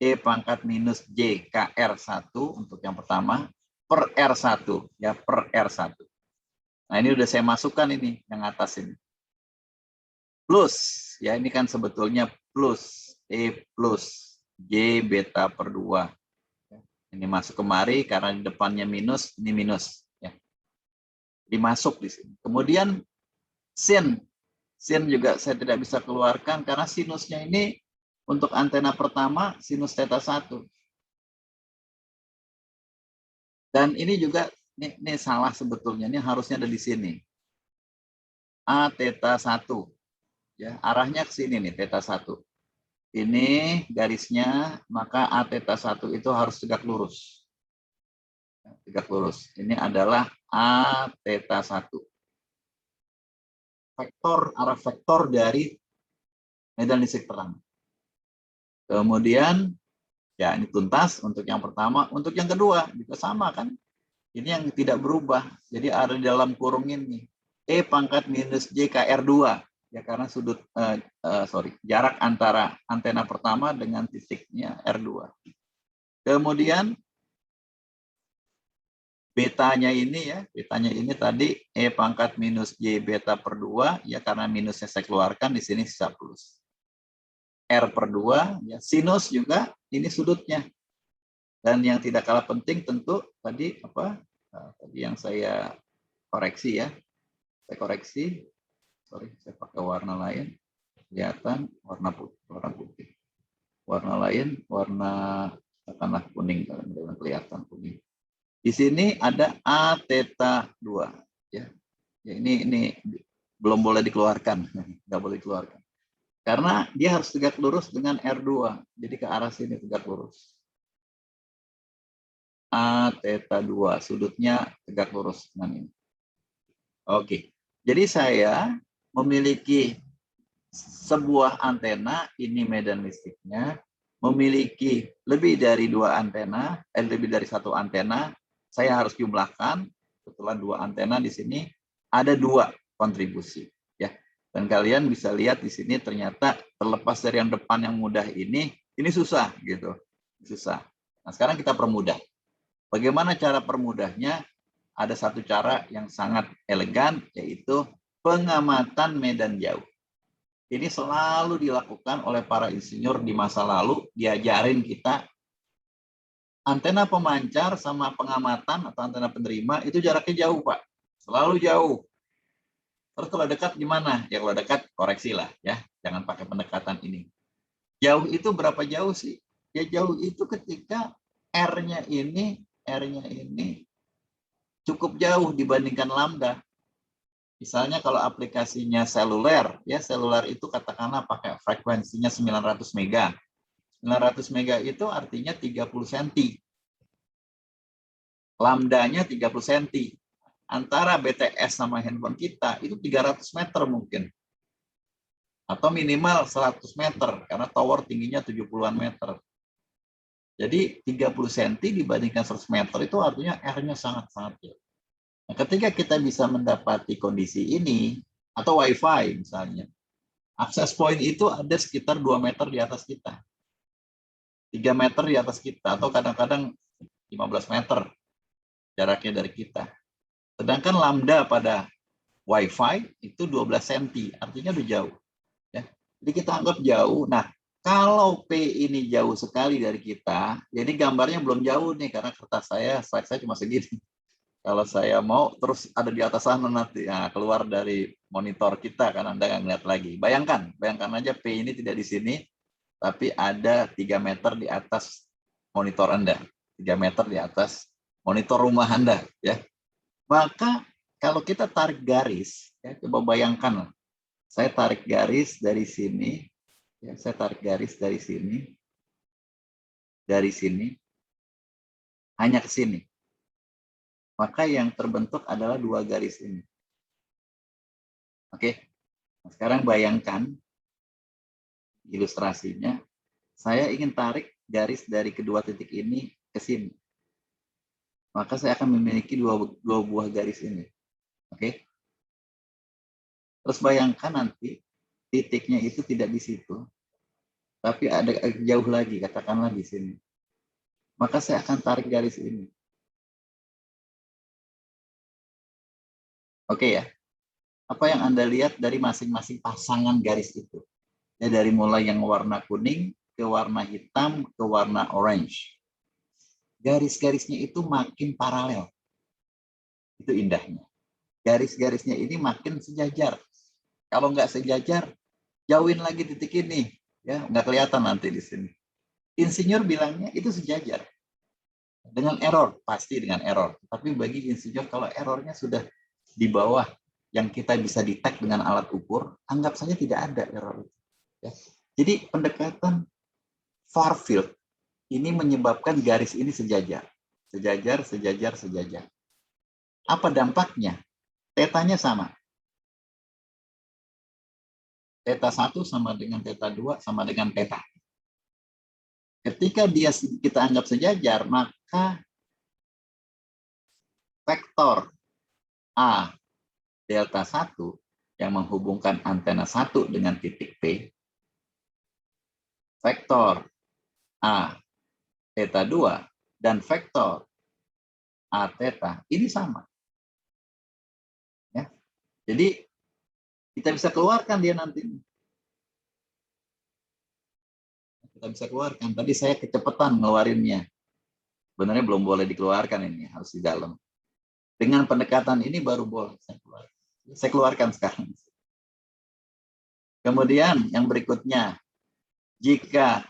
E pangkat minus JKR1 untuk yang pertama, per R1, ya, per R1. Nah, ini udah saya masukkan ini, yang atas ini. Plus, ya, ini kan sebetulnya plus, E plus, J beta per 2. Ini masuk kemari, karena di depannya minus, ini minus. Ya. Dimasuk di sini. Kemudian sin juga saya tidak bisa keluarkan, karena sinusnya ini Untuk antena pertama, sinus theta 1. Dan ini juga, ini salah sebetulnya, ini harusnya ada di sini. A theta 1. Ya, arahnya ke sini nih, theta 1. Ini garisnya, maka A theta 1 itu harus tegak lurus. Tegak lurus. Ini adalah A theta 1. Arah vektor dari medan listrik terang. Kemudian, ya ini tuntas untuk yang pertama. Untuk yang kedua, juga sama kan. Ini yang tidak berubah. Jadi ada di dalam kurung ini. E pangkat minus J KR2. Ya karena jarak antara antena pertama dengan titiknya R2. Kemudian betanya ini tadi E pangkat minus J beta per 2, ya karena minusnya saya keluarkan, di sini sisa plus. R per 2, ya sinus juga ini sudutnya. Dan yang tidak kalah penting tentu tadi tadi yang saya koreksi ya. Saya koreksi, saya pakai warna lain, kelihatan warna putih. Warna lain, warna katakanlah kuning, kalau kelihatan kuning. Di sini ada A theta 2. Ya, ini belum boleh dikeluarkan, nggak boleh dikeluarkan. Karena dia harus tegak lurus dengan R2, jadi ke arah sini tegak lurus. A theta 2, sudutnya tegak lurus dengan ini. Oke, jadi saya memiliki sebuah antena, ini medan listriknya, memiliki lebih dari lebih dari satu antena, saya harus jumlahkan, setelah 2 antena di sini, ada 2 kontribusi. Ya. Dan kalian bisa lihat di sini ternyata terlepas dari yang depan yang mudah ini susah gitu. Susah. Nah sekarang kita permudah. Bagaimana cara permudahnya? Ada satu cara yang sangat elegan, yaitu pengamatan medan jauh. Ini selalu dilakukan oleh para insinyur di masa lalu, diajarin kita antena pemancar sama pengamatan atau antena penerima itu jaraknya jauh, Pak. Selalu jauh. Terus kalau dekat gimana? Ya kalau dekat koreksilah ya, jangan pakai pendekatan ini. Jauh itu berapa jauh sih? Ya jauh itu ketika R-nya ini cukup jauh dibandingkan lambda. Misalnya kalau aplikasinya seluler, ya seluler itu katakanlah pakai frekuensinya 900 mega. 900 mega itu artinya 30 cm. Lambdanya 30 cm. Antara BTS sama handphone kita itu 300 meter mungkin. Atau minimal 100 meter, karena tower tingginya 70-an meter. Jadi 30 cm dibandingkan 100 meter itu artinya R-nya sangat-sangat jauh. Nah, ketika kita bisa mendapati kondisi ini, atau WiFi misalnya, akses point itu ada sekitar 2 meter di atas kita. 3 meter di atas kita, atau kadang-kadang 15 meter jaraknya dari kita. Sedangkan lambda pada WiFi itu 12 cm, artinya udah jauh. Ya. Jadi kita anggap jauh. Nah, kalau P ini jauh sekali dari kita, jadi gambarnya belum jauh nih, karena kertas slide saya cuma segini. Kalau saya mau terus ada di atas sana nanti, nah, keluar dari monitor kita kan Anda nggak ngeliat lagi. Bayangkan aja P ini tidak di sini, tapi ada 3 meter di atas monitor Anda, 3 meter di atas monitor rumah Anda, ya. Maka kalau kita tarik garis, ya, coba bayangkan, saya tarik garis dari sini, ya, saya tarik garis dari sini, hanya ke sini. Maka yang terbentuk adalah 2 garis ini. Oke, nah, sekarang bayangkan ilustrasinya, saya ingin tarik garis dari kedua titik ini ke sini. Maka saya akan memiliki dua buah garis ini. Oke. Terus bayangkan nanti titiknya itu tidak di situ, tapi ada jauh lagi, katakanlah di sini. Maka saya akan tarik garis ini. Oke ya. Apa yang Anda lihat dari masing-masing pasangan garis itu? Ya, dari mulai yang warna kuning ke warna hitam ke warna orange. Garis-garisnya itu makin paralel. Itu indahnya. Garis-garisnya ini makin sejajar. Kalau nggak sejajar, jauhin lagi titik ini. Ya, nggak kelihatan nanti di sini. Insinyur bilangnya itu sejajar. Dengan error, pasti dengan error. Tapi bagi insinyur kalau errornya sudah di bawah yang kita bisa detect dengan alat ukur, anggap saja tidak ada error. Ya. Jadi pendekatan far field ini menyebabkan garis ini sejajar. Sejajar, sejajar, sejajar. Apa dampaknya? Tetanya sama. Theta 1 sama dengan theta 2 sama dengan theta. Ketika dia kita anggap sejajar, maka vektor A delta 1 yang menghubungkan antena 1 dengan titik P, vektor A theta 2 dan vektor A theta ini sama. Ya. Jadi kita bisa keluarkan dia nanti. Kita bisa keluarkan. Tadi saya kecepatan ngeluarinnya. Sebenarnya belum boleh dikeluarkan ini, harus di dalam. Dengan pendekatan ini baru boleh saya keluarkan. Saya keluarkan sekarang. Kemudian yang berikutnya, jika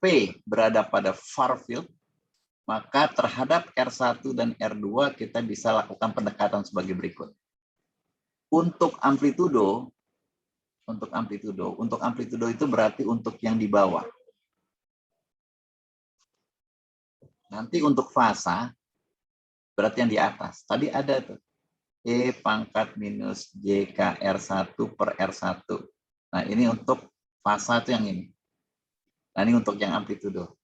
P berada pada far field, maka terhadap R1 dan R2 kita bisa lakukan pendekatan sebagai berikut. Untuk amplitudo itu berarti untuk yang di bawah. Nanti untuk fasa berarti yang di atas. Tadi ada tuh E pangkat minus JKR1 per R1. Nah, ini untuk fasa itu yang ini. Nah, ini untuk yang amplitudo.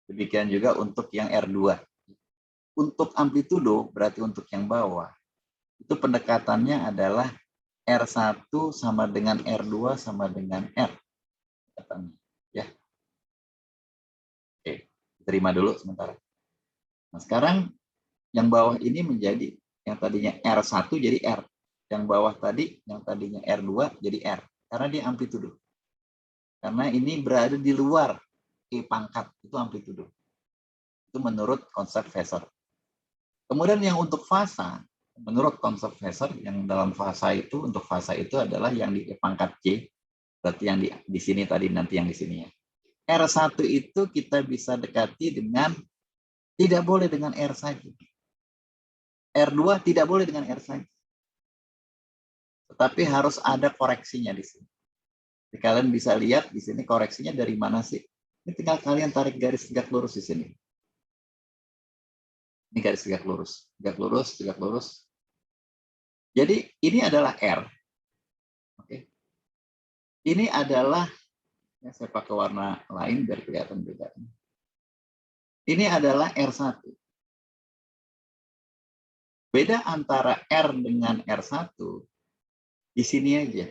Demikian juga untuk yang R2. Untuk amplitudo berarti untuk yang bawah. Itu pendekatannya adalah R1 sama dengan R2 sama dengan R. Ya. Oke, terima dulu sementara. Nah, sekarang yang bawah ini menjadi yang tadinya R1 jadi R. Yang bawah tadi yang tadinya R2 jadi R. Karena dia amplitudo. Karena ini berada di luar E pangkat, itu amplitudo. Itu menurut konsep Phasor. Kemudian yang untuk fasa, menurut konsep Phasor, yang dalam fasa itu, untuk fasa itu adalah yang di E pangkat C, berarti yang di sini tadi, nanti yang di sini ya. R1 itu kita bisa dekati dengan, tidak boleh dengan R saja. R2 tidak boleh dengan R saja. Tetapi harus ada koreksinya di sini. Jadi kalian bisa lihat di sini koreksinya dari mana sih? Ini tinggal kalian tarik garis tegak lurus di sini. Ini garis tegak lurus, tegak lurus, tegak lurus. Jadi ini adalah R. Oke. Ini adalah, ya saya pakai warna lain biar kelihatan beda. Ini adalah R1. Beda antara R dengan R1 di sini aja.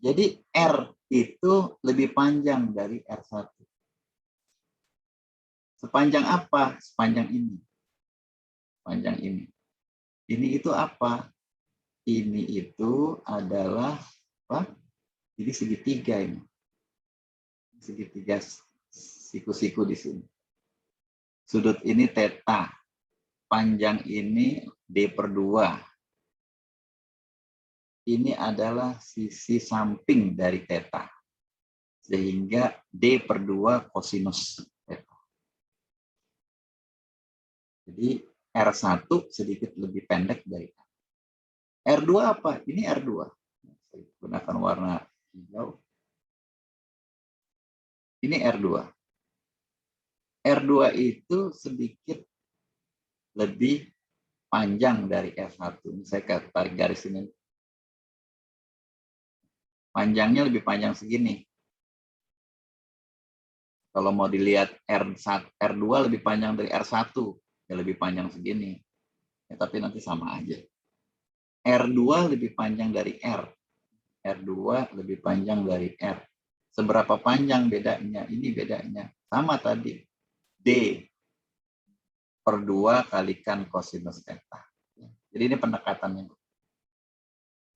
Jadi R itu lebih panjang dari R1. Sepanjang apa? Sepanjang ini. Sepanjang ini. Ini itu apa? Ini itu adalah apa? Jadi segitiga ini. Segitiga siku-siku di sini. Sudut ini theta. Panjang ini D/2. Ini adalah sisi samping dari theta. Sehingga D/2 kosinus theta. Jadi R1 sedikit lebih pendek dari R2 apa? Ini R2. Saya gunakan warna hijau. Ini R2. R2 itu sedikit lebih panjang dari R1. Saya tarik garis ini. Panjangnya lebih panjang segini. Kalau mau dilihat R2 lebih panjang dari R1, ya lebih panjang segini. Ya, tapi nanti sama aja. R2 lebih panjang dari R. R2 lebih panjang dari R. Seberapa panjang bedanya? Ini bedanya. Sama tadi. D/2 kalikan kosinus theta. Jadi ini pendekatannya.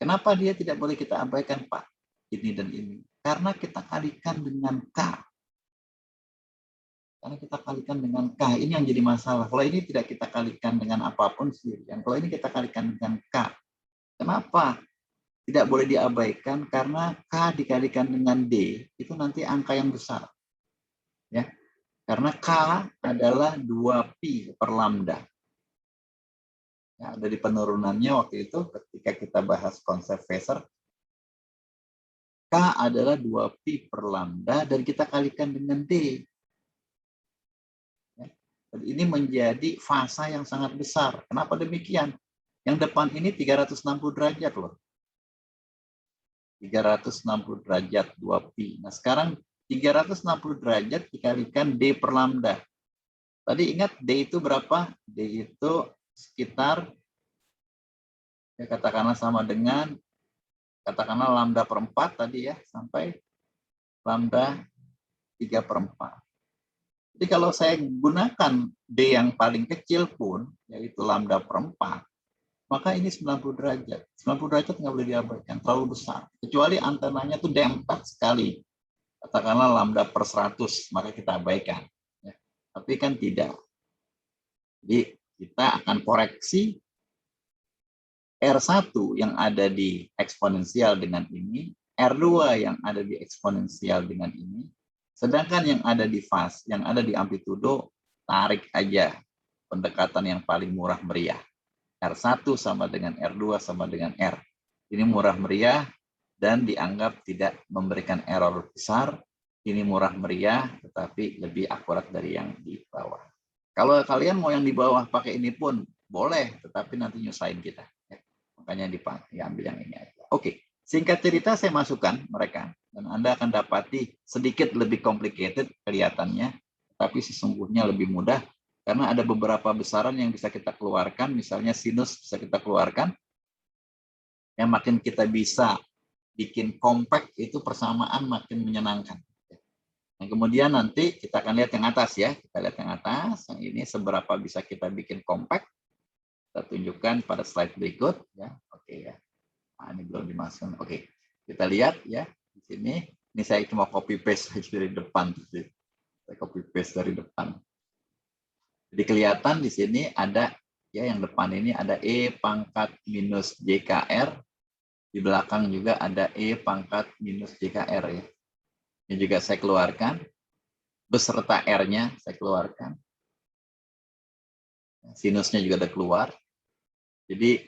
Kenapa dia tidak boleh kita abaikan, Pak? Ini dan ini. Karena kita kalikan dengan K. Karena kita kalikan dengan K. Ini yang jadi masalah. Kalau ini tidak kita kalikan dengan apapun sih. Kalau ini kita kalikan dengan K. Kenapa? tidak boleh diabaikan karena K dikalikan dengan D itu nanti angka yang besar. Ya. Karena K adalah 2pi per lambda. Ya, ada di penurunannya waktu itu ketika kita bahas konsep Phasor. K adalah 2pi per lambda dan kita kalikan dengan D. Ya. Dan ini menjadi fasa yang sangat besar. Kenapa demikian? Yang depan ini 360 derajat loh. 360 derajat 2pi. Nah sekarang 360 derajat dikalikan D per lambda. Tadi ingat D itu berapa? D itu sekitar, ya katakanlah sama dengan, katakanlah lambda per 4 tadi ya, sampai lambda 3 per 4. Jadi kalau saya gunakan D yang paling kecil pun, yaitu lambda per 4, maka ini 90 derajat. 90 derajat nggak boleh diabaikan, terlalu besar. Kecuali antenanya itu D4 sekali. Katakanlah lambda per 100, maka kita abaikan. Ya. Tapi kan tidak. Jadi kita akan koreksi R1 yang ada di eksponensial dengan ini, R2 yang ada di eksponensial dengan ini, sedangkan yang ada di fase, yang ada di amplitudo, tarik aja pendekatan yang paling murah meriah. R1 sama dengan R2 sama dengan R. Ini murah meriah dan dianggap tidak memberikan error besar. Ini murah meriah tetapi lebih akurat dari yang di bawah. Kalau kalian mau yang di bawah pakai ini pun boleh, tetapi nanti nyusahin kita. Makanya diambil yang ini aja. Oke, singkat cerita saya masukkan mereka. Dan Anda akan dapati sedikit lebih complicated kelihatannya, tapi sesungguhnya lebih mudah. Karena ada beberapa besaran yang bisa kita keluarkan, misalnya sinus bisa kita keluarkan. Yang makin kita bisa bikin compact itu persamaan makin menyenangkan. Nah, kemudian nanti kita akan lihat yang atas ya. Kita lihat yang atas, yang ini seberapa bisa kita bikin compact. Kita tunjukkan pada slide berikut ya. Oke ya. Nah, ini belum dimasukkan. Oke. Kita lihat ya di sini. Ini saya cuma copy paste dari depan. Saya copy paste dari depan. Jadi kelihatan di sini ada ya yang depan ini ada E pangkat minus JKR. Di belakang juga ada E pangkat minus JKR ya. Ini juga saya keluarkan. Beserta R-nya saya keluarkan. Sinusnya juga ada keluar. Jadi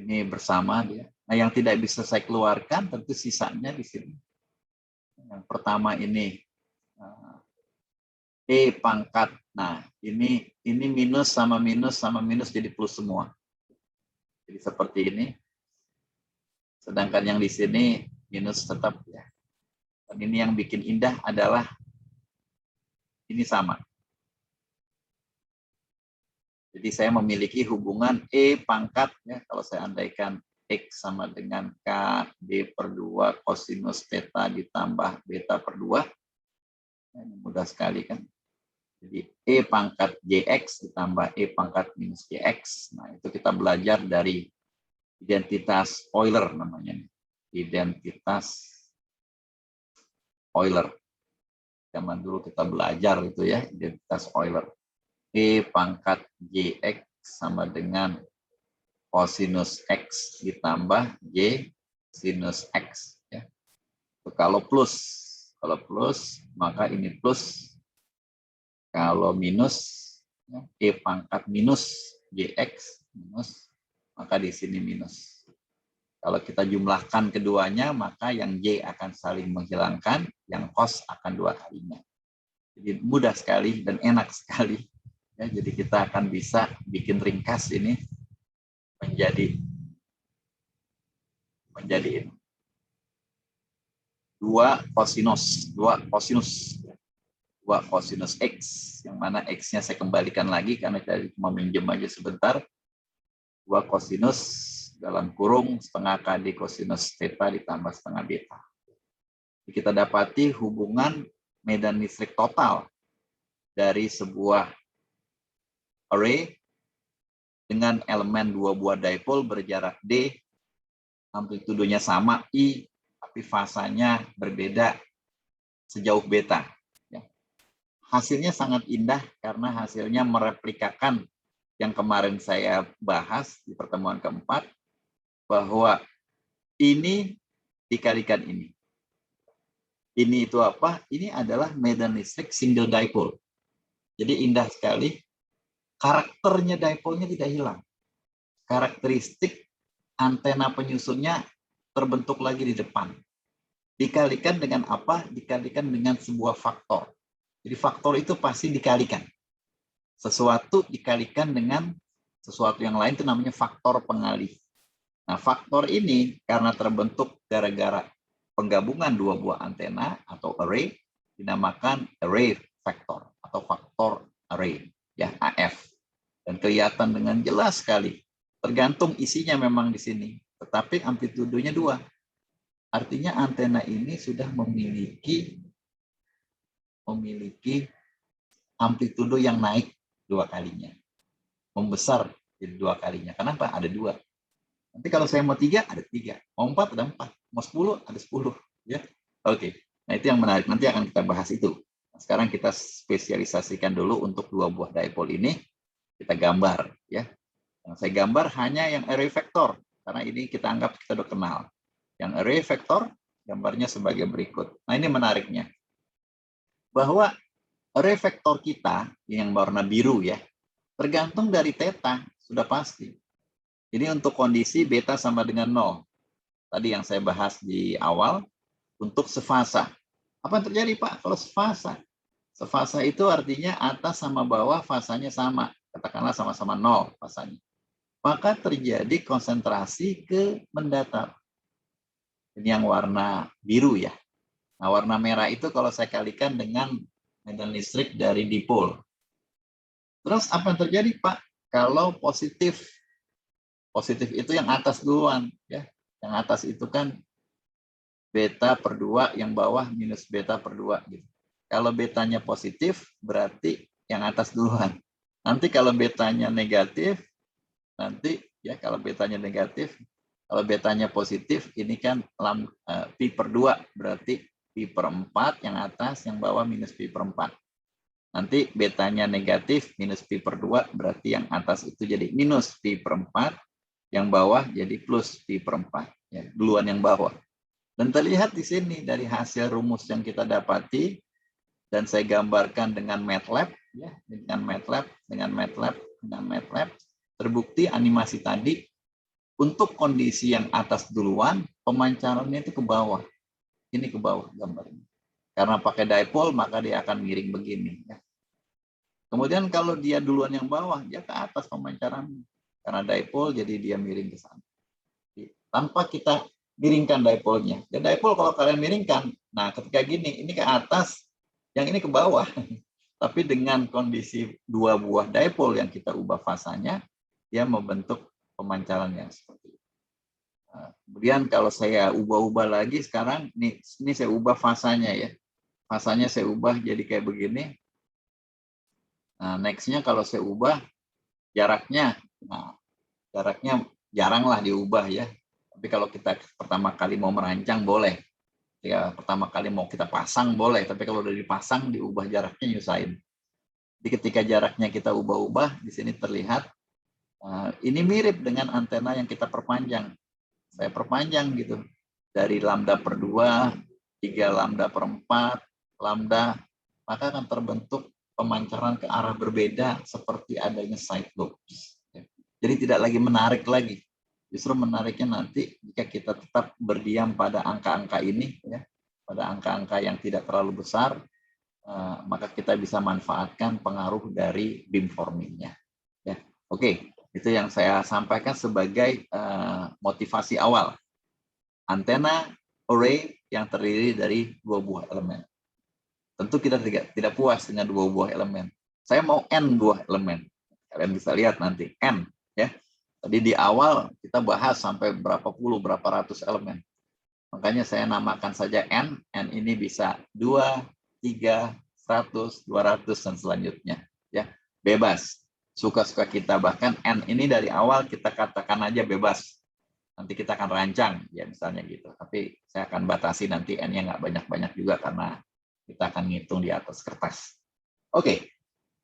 ini bersama dia. Nah, yang tidak bisa saya keluarkan tentu sisanya di sini. Yang pertama ini E pangkat. Nah, ini minus sama minus jadi plus semua. Jadi seperti ini. Sedangkan yang di sini minus tetap ya. Dan ini yang bikin indah adalah ini sama. Jadi saya memiliki hubungan E pangkat, ya, kalau saya andaikan X sama dengan K D per 2 kosinus theta ditambah beta per 2. Ini mudah sekali kan. Jadi E pangkat JX ditambah E pangkat minus JX. Nah itu kita belajar dari identitas Euler namanya. Identitas Euler. Zaman dulu kita belajar itu ya, identitas Euler. E pangkat JX sama dengan kosinus X ditambah J sinus X. Ya. Kalau plus maka ini plus. Kalau minus, ya, E pangkat minus JX minus, maka di sini minus. Kalau kita jumlahkan keduanya, maka yang J akan saling menghilangkan, yang cos akan 2 kalinya. Jadi mudah sekali dan enak sekali. Ya, jadi kita akan bisa bikin ringkas ini menjadi 2 kosinus 2 kosinus X, yang mana X-nya saya kembalikan lagi karena saya cuma minjem aja sebentar. 2 kosinus dalam kurung setengah KD kosinus theta ditambah setengah beta. Kita dapati hubungan medan listrik total dari sebuah array dengan elemen 2 buah dipole berjarak D, amplitudonya sama I, tapi fasanya berbeda sejauh beta. Hasilnya sangat indah karena hasilnya mereplikakan yang kemarin saya bahas di pertemuan keempat, bahwa Ini dikalikan ini. Ini itu apa? Ini adalah medan listrik single dipole. Jadi indah sekali. Karakternya dipole-nya tidak hilang. Karakteristik antena penyusunnya terbentuk lagi di depan. Dikalikan dengan apa? Dikalikan dengan sebuah faktor. Jadi faktor itu pasti dikalikan. Sesuatu dikalikan dengan sesuatu yang lain itu namanya faktor pengalih. Nah, faktor ini karena terbentuk gara-gara penggabungan dua buah antena atau array dinamakan array factor atau faktor array, ya, AF. Dan kelihatan dengan jelas sekali. Tergantung isinya memang di sini, tetapi amplitudenya 2. Artinya antena ini sudah memiliki amplitudo yang naik 2 kalinya. Membesar jadi 2 kalinya. Kenapa? Ada 2. Nanti kalau saya mau 3, ada 3. Mau 4, ada 4. Mau 10, ada 10. Ya. Oke. Nah, itu yang menarik. Nanti akan kita bahas itu. Nah, sekarang kita spesialisasikan dulu untuk 2 buah dipole ini. Kita gambar. Ya. Yang saya gambar hanya yang array vector. Karena ini kita anggap kita udah kenal. Yang array vector, gambarnya sebagai berikut. Nah, ini menariknya. Bahwa array vector kita, yang warna biru ya, tergantung dari theta, sudah pasti. Ini untuk kondisi beta sama dengan 0. Tadi yang saya bahas di awal, untuk sefasa. Apa yang terjadi, Pak, kalau sefasa? Sefasa itu artinya atas sama bawah fasanya sama. Katakanlah sama-sama 0 fasanya. Maka terjadi konsentrasi ke mendatar. Ini yang warna biru ya. Nah, warna merah itu kalau saya kalikan dengan medan listrik dari dipole. Terus apa yang terjadi, Pak? Kalau positif itu yang atas duluan, ya. Yang atas itu kan beta per 2, yang bawah minus beta per 2 gitu. Kalau betanya positif berarti yang atas duluan. Nanti kalau betanya negatif, nanti ya kalau betanya negatif, kalau betanya positif ini kan pi per 2 berarti pi per 4 yang atas, yang bawah minus pi per 4. Nanti betanya negatif minus pi per 2 berarti yang atas itu jadi minus pi per 4, yang bawah jadi plus pi per 4, ya, duluan yang bawah. Dan terlihat di sini dari hasil rumus yang kita dapati, dan saya gambarkan dengan MATLAB, ya, dengan MATLAB, terbukti animasi tadi, untuk kondisi yang atas duluan, pemancarannya itu ke bawah. Ini ke bawah gambarnya. Karena pakai dipole, maka dia akan miring begini. Ya. Kemudian kalau dia duluan yang bawah, dia ke atas pemancarannya. Karena dipole, jadi dia miring ke sana. Tanpa kita miringkan dipole-nya. Dan dipole kalau kalian miringkan, nah ketika gini, ini ke atas, yang ini ke bawah. Tapi dengan kondisi 2 buah dipole yang kita ubah fasanya, dia membentuk pemancaran yang seperti itu. Nah, kemudian kalau saya ubah-ubah lagi sekarang, ini saya ubah fasanya ya. Fasanya saya ubah jadi kayak begini. Nah, next-nya kalau saya ubah jaraknya, nah jaraknya jaranglah diubah ya. Tapi kalau kita pertama kali mau merancang boleh. Ya, pertama kali mau kita pasang boleh, tapi kalau udah dipasang diubah jaraknya nyusahin. Jadi ketika jaraknya kita ubah-ubah, di sini terlihat ini mirip dengan antena yang kita perpanjang. Saya perpanjang gitu. Dari lambda per 2, 3 lambda per 4, lambda, maka akan terbentuk pemancaran ke arah berbeda seperti adanya side lobes. Jadi tidak lagi menarik lagi. Justru menariknya nanti jika kita tetap berdiam pada angka-angka ini, ya, pada angka-angka yang tidak terlalu besar, maka kita bisa manfaatkan pengaruh dari beamforming-nya. Ya, oke, itu yang saya sampaikan sebagai motivasi awal. Antena array yang terdiri dari 2 buah elemen. Tentu kita tidak puas dengan 2 buah elemen. Saya mau n buah elemen. Kalian bisa lihat nanti n, ya. Tadi di awal kita bahas sampai berapa ratus elemen. Makanya saya namakan saja n. N ini bisa 2, 3, 100, 200 dan selanjutnya. Ya, bebas. Suka-suka kita, bahkan n ini dari awal kita katakan aja bebas. Nanti kita akan rancang, ya misalnya gitu. Tapi saya akan batasi nanti n-nya nggak banyak-banyak juga karena kita akan ngitung di atas kertas. Oke,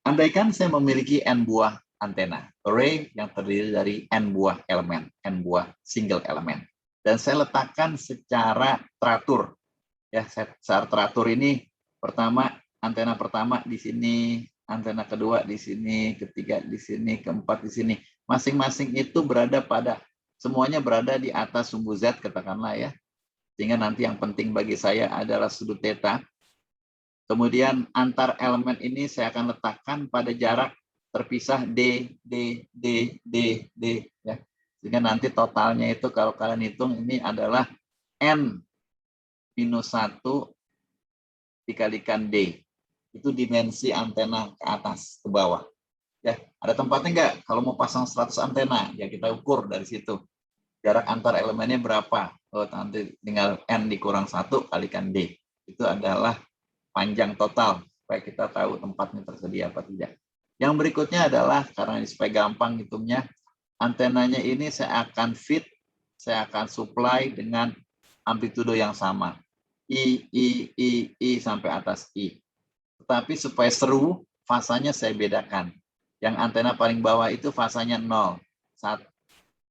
andaikan saya memiliki n buah antena, array yang terdiri dari n buah elemen, n buah single elemen. Dan saya letakkan secara teratur. Ya, secara teratur ini pertama, antena pertama di sini, antena kedua di sini, ketiga di sini, keempat di sini. Masing-masing itu berada pada, semuanya berada di atas sumbu Z, katakanlah ya. Sehingga nanti yang penting bagi saya adalah sudut theta. Kemudian antar elemen ini saya akan letakkan pada jarak terpisah D, D, D, D, D. Ya. Sehingga nanti totalnya itu kalau kalian hitung ini adalah N minus 1 dikalikan D. Itu dimensi antena ke atas, ke bawah. Ya, ada tempatnya enggak? Kalau mau pasang 100 antena, ya kita ukur dari situ. Jarak antar elemennya berapa? Oh, nanti tinggal N dikurang 1 kalikan D. Itu adalah panjang total, supaya kita tahu tempatnya tersedia apa tidak. Yang berikutnya adalah, karena ini supaya gampang hitungnya, antenanya ini saya akan feed, saya akan supply dengan amplitudo yang sama. I sampai atas I. Tetapi supaya seru, fasanya saya bedakan. Yang antena paling bawah itu fasanya 0. Saat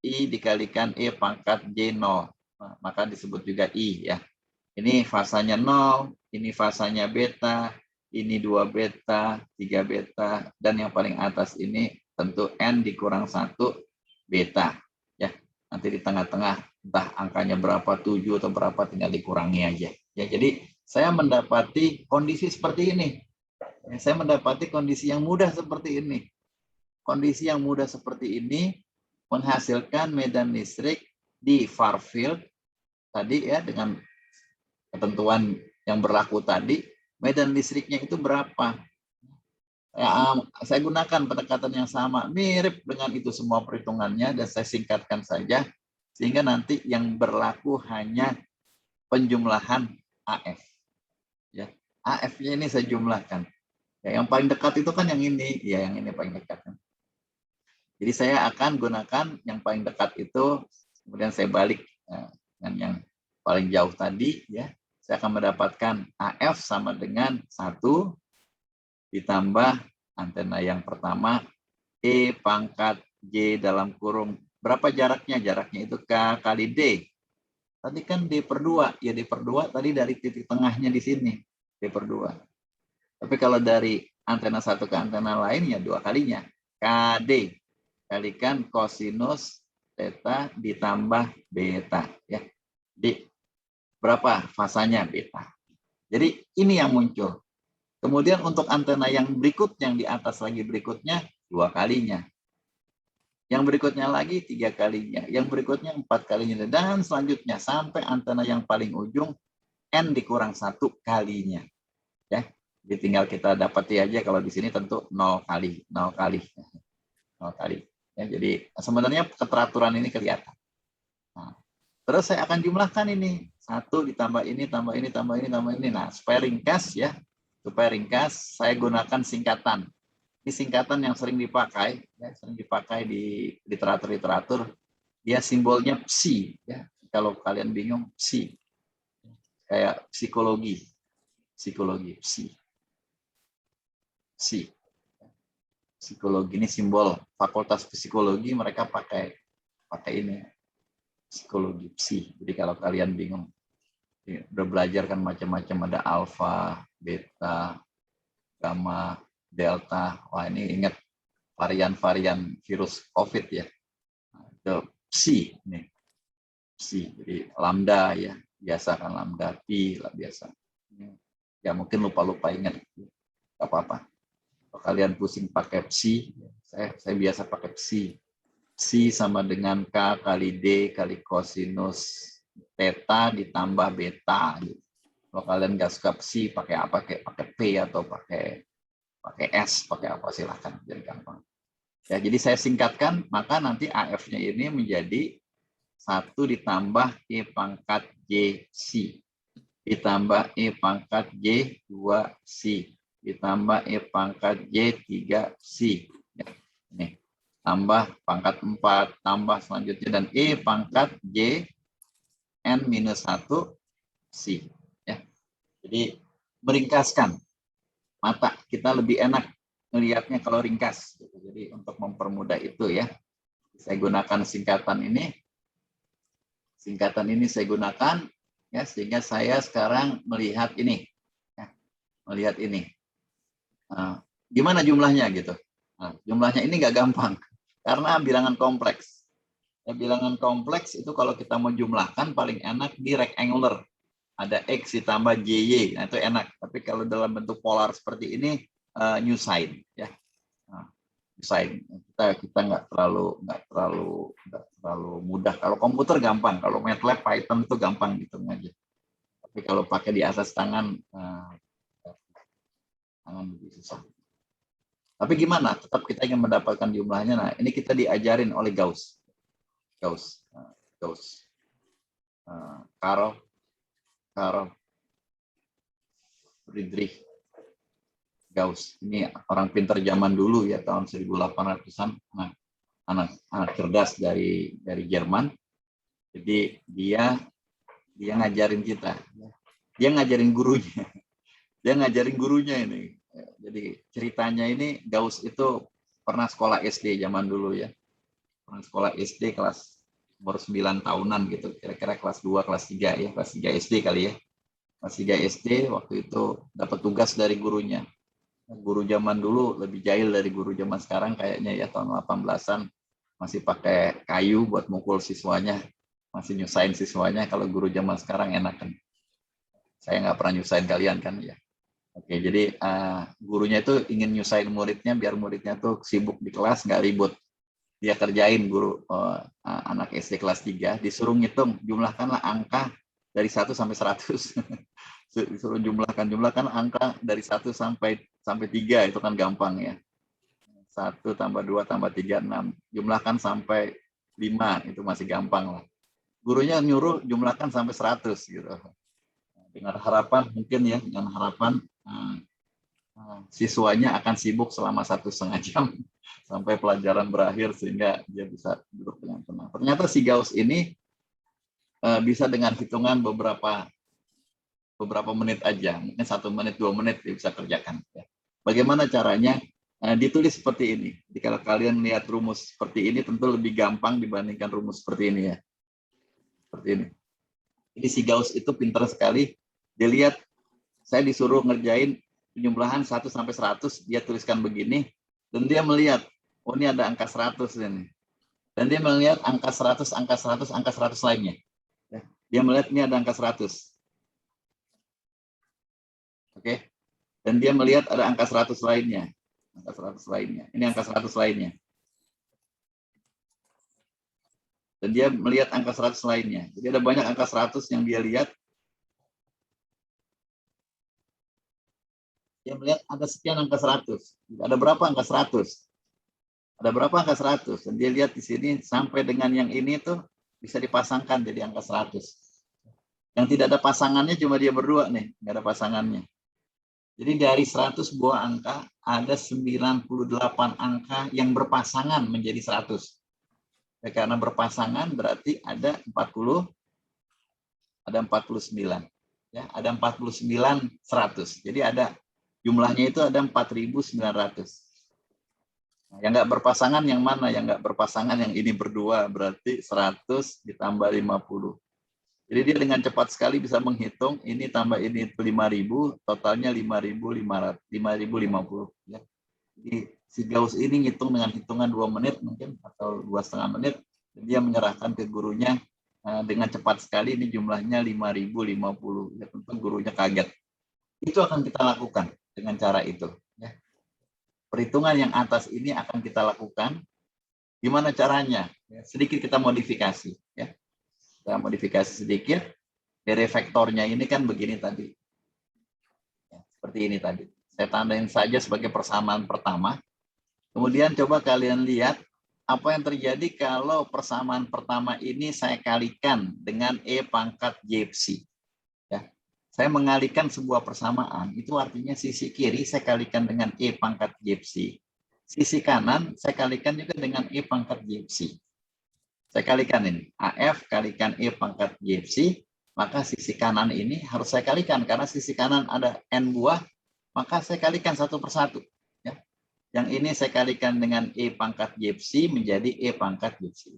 I dikalikan E pangkat J 0. Maka disebut juga I ya. Ini fasanya 0, ini fasanya beta, ini 2 beta, 3 beta, dan yang paling atas ini tentu N dikurang 1 beta. Ya, nanti di tengah-tengah entah angkanya berapa, 7 atau berapa, tinggal dikurangi aja. Ya, jadi saya mendapati kondisi seperti ini. Saya mendapati kondisi yang mudah seperti ini. Kondisi yang mudah seperti ini menghasilkan medan listrik di far field tadi ya, dengan ketentuan yang berlaku tadi, medan listriknya itu berapa? Saya gunakan pendekatan yang sama, mirip dengan itu semua perhitungannya, dan saya singkatkan saja, sehingga nanti yang berlaku hanya penjumlahan AF. Ya, AF-nya ini saya jumlahkan. Ya, yang paling dekat itu kan yang ini, ya yang ini paling dekat. Jadi saya akan gunakan yang paling dekat itu, kemudian saya balik dengan yang paling jauh tadi, ya. Saya akan mendapatkan AF sama dengan 1 ditambah antena yang pertama E pangkat J dalam kurung. Berapa jaraknya? Jaraknya itu K kali D. Tadi kan D per 2. Ya D per 2 tadi dari titik tengahnya di sini. D per 2. Tapi kalau dari antena satu ke antena lain ya 2 kalinya. KD kalikan kosinus theta ditambah beta. Ya. D. Berapa fasanya? Beta. Jadi ini yang muncul. Kemudian untuk antena yang berikutnya, yang di atas lagi berikutnya, 2 kalinya. Yang berikutnya lagi 3 kalinya. Yang berikutnya 4 kalinya. Dan selanjutnya sampai antena yang paling ujung, N dikurang 1 kalinya. Ya. Jadi tinggal kita dapati aja, kalau di sini tentu 0 kali. 0 kali. 0 kali. Ya, jadi sebenarnya keteraturan ini kelihatan. Nah, terus saya akan jumlahkan ini. 1 ditambah ini, tambah ini, tambah ini, tambah ini. Nah, supaya ringkas ya. Supaya ringkas, saya gunakan singkatan. Ini singkatan yang sering dipakai, ya, sering dipakai di literatur-literatur. Dia simbolnya psi. Ya. Kalau kalian bingung, psi. Kayak psikologi. Psikologi, psi. Psi. Psikologi ini simbol fakultas psikologi, mereka pakai ini. Psikologi, psi. Jadi kalau kalian bingung, udah belajar kan macam-macam, ada alfa, beta, gamma, delta. Wah, ini ingat varian-varian virus COVID ya. Itu psi nih. Psi. Jadi lambda ya, biasa kan lambda, pi lah biasa. Ya mungkin lupa-lupa ingat. Enggak apa-apa. Kalau kalian pusing pakai psi, saya biasa pakai psi. Psi sama dengan K kali D kali kosinus theta ditambah beta. Kalau kalian nggak suka psi, pakai apa? Pakai P atau pakai S, pakai apa silahkan, jadi gampang. Ya, jadi saya singkatkan, maka nanti AF-nya ini menjadi 1 ditambah E pangkat J C ditambah E pangkat J 2 C ditambah E pangkat J 3 C. Ya, ini tambah pangkat 4, tambah selanjutnya, dan E pangkat J N minus 1 C. Ya. Jadi meringkaskan. Mata kita lebih enak melihatnya kalau ringkas. Jadi untuk mempermudah itu ya, saya gunakan singkatan ini. Singkatan ini saya gunakan ya, sehingga saya sekarang melihat ini. Ya, melihat ini. Gimana jumlahnya gitu. Nah, jumlahnya ini nggak gampang karena bilangan kompleks. Ya, bilangan kompleks itu kalau kita mau jumlahkan paling enak di rectangular. Ada X ditambah JY, nah itu enak. Tapi kalau dalam bentuk polar seperti ini, new sign. Ya. Nah, new sign. Kita nggak terlalu mudah. Kalau komputer gampang, kalau MATLAB, Python itu gampang gitu aja. Tapi kalau pakai di atas tangan lebih susah. Tapi gimana? Tetap kita ingin mendapatkan jumlahnya. Nah, ini kita diajarin oleh Gauss. Karl Friedrich Gauss. Ini orang pintar zaman dulu ya, tahun 1800-an. Anak cerdas dari Jerman. Jadi dia ngajarin kita. Dia ngajarin gurunya. Dia ngajarin gurunya ini. Jadi ceritanya ini Gauss itu pernah sekolah SD zaman dulu ya. Pernah sekolah SD kelas umur 9 tahunan gitu. Kira-kira kelas 2, kelas 3 ya. Kelas 3 SD kali ya. Kelas 3 SD waktu itu dapat tugas dari gurunya. Guru zaman dulu lebih jahil dari guru zaman sekarang kayaknya ya, tahun 18-an. Masih pakai kayu buat mukul siswanya. Masih nyusahin siswanya. Kalau guru zaman sekarang enak kan. Saya nggak pernah nyusahin kalian kan ya. Oke, jadi gurunya itu ingin nyusahin muridnya biar muridnya tuh sibuk di kelas, nggak ribut. Dia kerjain guru anak SD kelas 3, disuruh ngitung, jumlahkanlah angka dari 1 sampai 100. Disuruh jumlahkan angka dari 1 sampai 3, itu kan gampang ya. 1 tambah 2 tambah 3, 6. Jumlahkan sampai 5, itu masih gampang lah. Gurunya nyuruh jumlahkan sampai 100 gitu. Dengan harapan mungkin ya, dengan harapan siswanya akan sibuk selama 1,5 jam sampai pelajaran berakhir sehingga dia bisa duduk dengan tenang. Ternyata si Gauss ini bisa dengan hitungan beberapa menit aja, mungkin 1 menit 2 menit dia bisa kerjakan. Bagaimana caranya? Ditulis seperti ini. Jadi kalau kalian lihat rumus seperti ini tentu lebih gampang dibandingkan rumus seperti ini ya. Seperti ini. Ini si Gauss itu pintar sekali. Dia lihat saya disuruh ngerjain penjumlahan 1 sampai 100, dia tuliskan begini, dan dia melihat, oh ini ada angka 100 ini. Dan dia melihat angka 100, angka 100, angka 100 lainnya. Dia melihat ini ada angka 100. Oke. Dan dia melihat ada angka 100 lainnya. Angka 100 lainnya. Ini angka 100 lainnya. Dan dia melihat angka 100 lainnya. Jadi ada banyak angka 100 yang dia lihat. Dia melihat ada sekian angka 100. Ada berapa angka 100? Ada berapa angka 100? Dan dia lihat di sini sampai dengan yang ini tuh bisa dipasangkan jadi angka 100. Yang tidak ada pasangannya cuma dia berdua nih, nggak ada pasangannya. Jadi dari 100 buah angka ada 98 angka yang berpasangan menjadi 100. Ya, karena berpasangan berarti ada 49. Ya, ada 49 100. Jadi ada jumlahnya itu ada 4.900. Nah, yang nggak berpasangan yang mana? Yang nggak berpasangan yang ini berdua, berarti 100 ditambah 50. Jadi dia dengan cepat sekali bisa menghitung, ini tambah ini 5.000, totalnya 5.050. Ya. Jadi si Gauss ini ngitung dengan hitungan 2 menit mungkin, atau 2,5 menit, dia menyerahkan ke gurunya dengan cepat sekali, ini jumlahnya 5.050. Ya, tentu gurunya kaget. Itu akan kita lakukan dengan cara itu. Ya. Perhitungan yang atas ini akan kita lakukan. Gimana caranya? Ya, sedikit kita modifikasi. Ya. Kita modifikasi sedikit. Dari vektornya ini kan begini tadi. Ya, seperti ini tadi. Saya tandain saja sebagai persamaan pertama. Kemudian coba kalian lihat apa yang terjadi kalau persamaan pertama ini saya kalikan dengan E pangkat YPC. Ya. Saya mengalikan sebuah persamaan, itu artinya sisi kiri saya kalikan dengan E pangkat YPC. Sisi kanan saya kalikan juga dengan E pangkat YPC. Saya kalikan ini, AF kalikan E pangkat YPC, maka sisi kanan ini harus saya kalikan, karena sisi kanan ada N buah, maka saya kalikan satu persatu. Ya. Yang ini saya kalikan dengan E pangkat YPC menjadi E pangkat YPC.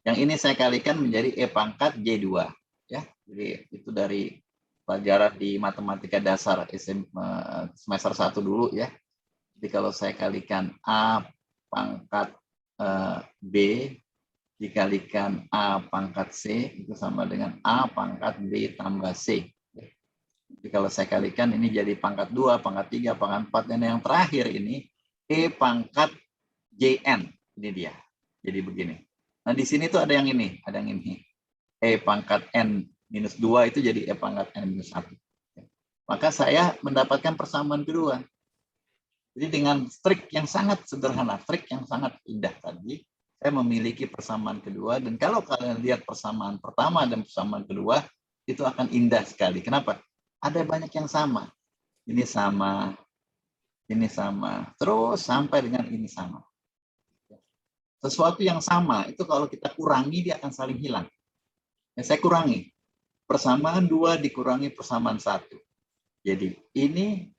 Yang ini saya kalikan menjadi E pangkat J2. Ya, jadi itu dari pelajaran di matematika dasar semester 1 dulu ya. Jadi kalau saya kalikan A pangkat B dikalikan A pangkat C itu sama dengan A pangkat B tambah C. Jadi kalau saya kalikan ini jadi pangkat 2, pangkat 3, pangkat 4, dan yang terakhir ini E pangkat JN. Ini dia. Jadi begini. Nah di sini tuh ada yang ini. E pangkat N minus 2 itu jadi E pangkat N minus 1. Maka saya mendapatkan persamaan kedua. Jadi dengan trik yang sangat sederhana, trik yang sangat indah tadi, saya memiliki persamaan kedua. Dan kalau kalian lihat persamaan pertama dan persamaan kedua, itu akan indah sekali. Kenapa? Ada banyak yang sama. Ini sama, terus sampai dengan ini sama. Sesuatu yang sama, itu kalau kita kurangi, dia akan saling hilang. Ya, saya kurangi. Persamaan 2 dikurangi persamaan 1. Jadi ini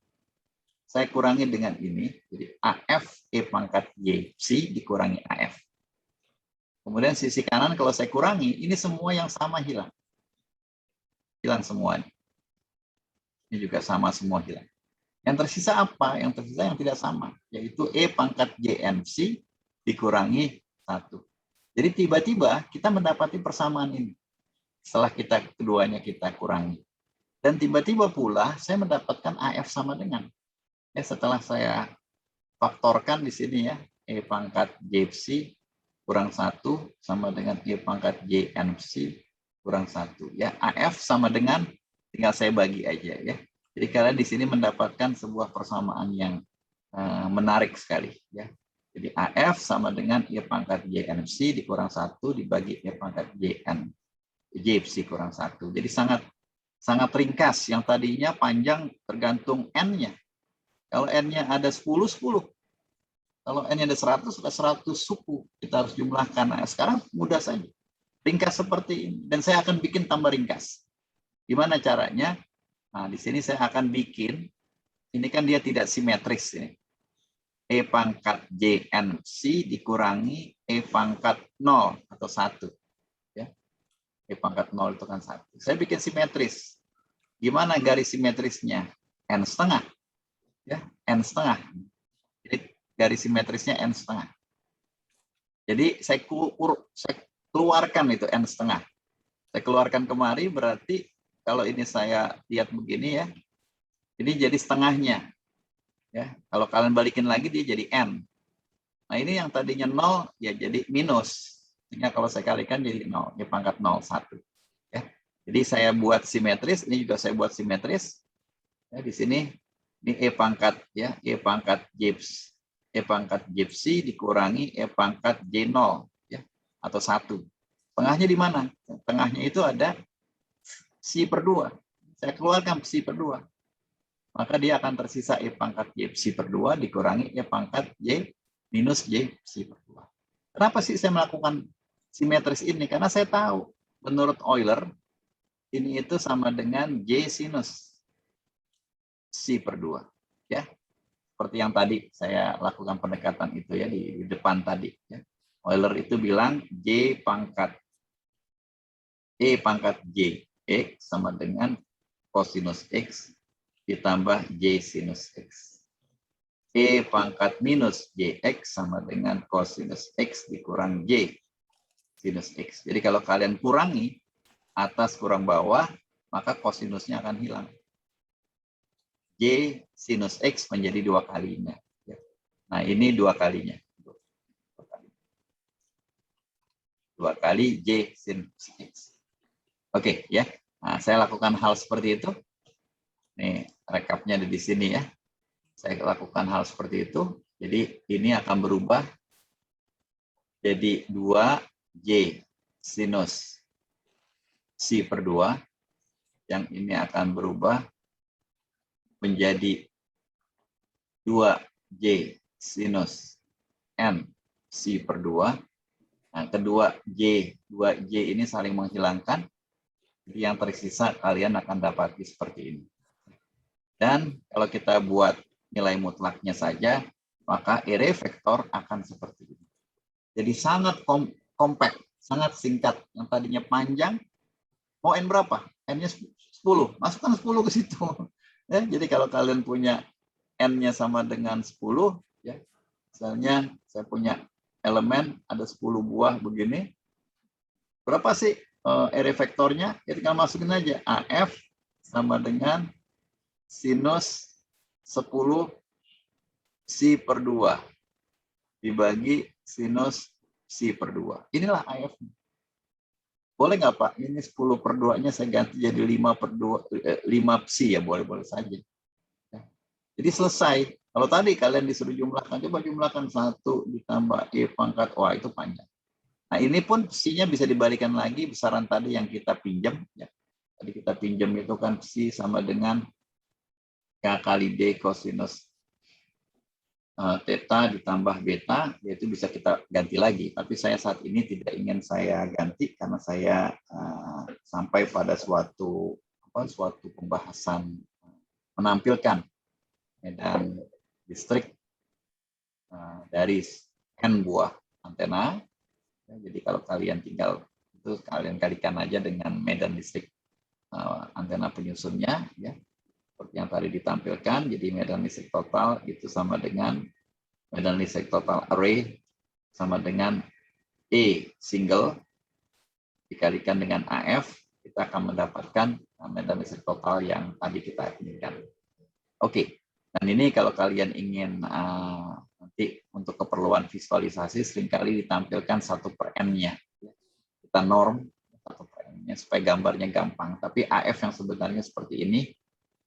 saya kurangi dengan ini. Jadi AF E pangkat Y C dikurangi AF. Kemudian sisi kanan kalau saya kurangi, ini semua yang sama hilang. Hilang semua. Ini juga sama semua hilang. Yang tersisa apa? Yang tersisa yang tidak sama. Yaitu E pangkat JMC dikurangi 1. Jadi tiba-tiba kita mendapati persamaan ini. Setelah keduanya kita kurangi. Dan tiba-tiba pula saya mendapatkan AF sama dengan. Setelah saya faktorkan di sini ya, E pangkat JC kurang 1 sama dengan E pangkat JNC kurang 1. Ya, AF sama dengan, tinggal saya bagi aja ya. Jadi kalian di sini mendapatkan sebuah persamaan yang menarik sekali ya. Jadi AF sama dengan E pangkat JNC dikurang 1 dibagi E pangkat JC kurang 1. Jadi sangat ringkas. Yang tadinya panjang tergantung N-nya. Kalau N-nya ada 10, 10. Kalau N-nya ada 100 suku. Kita harus jumlahkan. Nah, sekarang mudah saja. Ringkas seperti ini. Dan saya akan bikin tambah ringkas. Gimana caranya? Nah, di sini saya akan bikin. Ini kan dia tidak simetris. Ini. E pangkat JNC dikurangi E pangkat 0 atau 1. Ya. E pangkat 0 itu kan 1. Saya bikin simetris. Gimana garis simetrisnya? N setengah. Ya, N setengah. Jadi garis simetrisnya N setengah. Jadi saya keluarkan itu N setengah. Saya keluarkan kemari berarti kalau ini saya lihat begini ya, ini jadi setengahnya. Ya, kalau kalian balikin lagi dia jadi N. Nah ini yang tadinya 0 ya jadi minus. Sehingga kalau saya kalikan jadi 0, ya pangkat 0, 1. Ya. Jadi saya buat simetris, ini juga saya buat simetris. Ya, di sini ini E pangkat ya, E pangkat JC dikurangi E pangkat J0 ya, atau 1. Tengahnya di mana? Tengahnya itu ada psi per 2. Saya keluarkan psi per 2. Maka dia akan tersisa E pangkat Y psi per 2 dikurangi E pangkat Y minus Y psi per 2. Kenapa sih saya melakukan simetris ini? Karena saya tahu menurut Euler ini itu sama dengan J sinus psi per 2. Ya. Seperti yang tadi saya lakukan pendekatan itu ya di depan tadi. Ya. Euler itu bilang E pangkat J X sama dengan kosinus X ditambah J sinus X. E pangkat minus JX sama dengan kosinus X dikurang J sinus X. Jadi kalau kalian kurangi atas kurang bawah, maka kosinusnya akan hilang. J sinus X menjadi 2 kalinya. Nah, ini 2 kalinya. 2 kali J sinus X. Oke, ya. Nah, saya lakukan hal seperti itu. Nih, rekapnya ada di sini ya. Saya lakukan hal seperti itu. Jadi, ini akan berubah jadi 2J sinus psi per 2. Yang ini akan berubah menjadi 2J sinus N psi per 2. Nah, kedua 2J ini saling menghilangkan. Jadi yang tersisa kalian akan dapati seperti ini. Dan kalau kita buat nilai mutlaknya saja, maka area vektor akan seperti ini. Jadi sangat compact, sangat singkat. Yang tadinya panjang, mau N berapa? N-nya 10, masukkan 10 ke situ. Ya, jadi kalau kalian punya N-nya sama dengan 10, ya, misalnya saya punya elemen ada 10 buah begini, berapa sih area vektornya? Ya tinggal masukin aja, AF sama dengan sinus 10 Si per 2 dibagi sinus Si per 2. Inilah AF. Boleh nggak Pak? Ini 10 per 2-nya saya ganti jadi 5 per 2, 5 psi ya, boleh-boleh saja. Jadi selesai. Kalau tadi kalian disuruh jumlahkan, coba jumlahkan 1 ditambah E pangkat, wah itu panjang. Nah ini pun psi-nya bisa dibalikan lagi, besaran tadi yang kita pinjam. Ya. Tadi kita pinjam itu kan psi sama dengan K kali D kosinus theta ditambah beta, yaitu bisa kita ganti lagi. Tapi saya saat ini tidak ingin saya ganti karena saya sampai pada suatu pembahasan menampilkan medan listrik dari N buah antena. Jadi kalau kalian tinggal itu kalian kalikan aja dengan medan listrik antena penyusunnya, ya. Seperti yang tadi ditampilkan, jadi medan listrik total itu sama dengan medan listrik total array sama dengan E single dikalikan dengan AF, kita akan mendapatkan medan listrik total yang tadi kita inginkan. Oke, dan ini kalau kalian ingin nanti untuk keperluan visualisasi seringkali ditampilkan 1/n-nya. Kita norm 1/n-nya supaya gambarnya gampang, tapi AF yang sebenarnya seperti ini.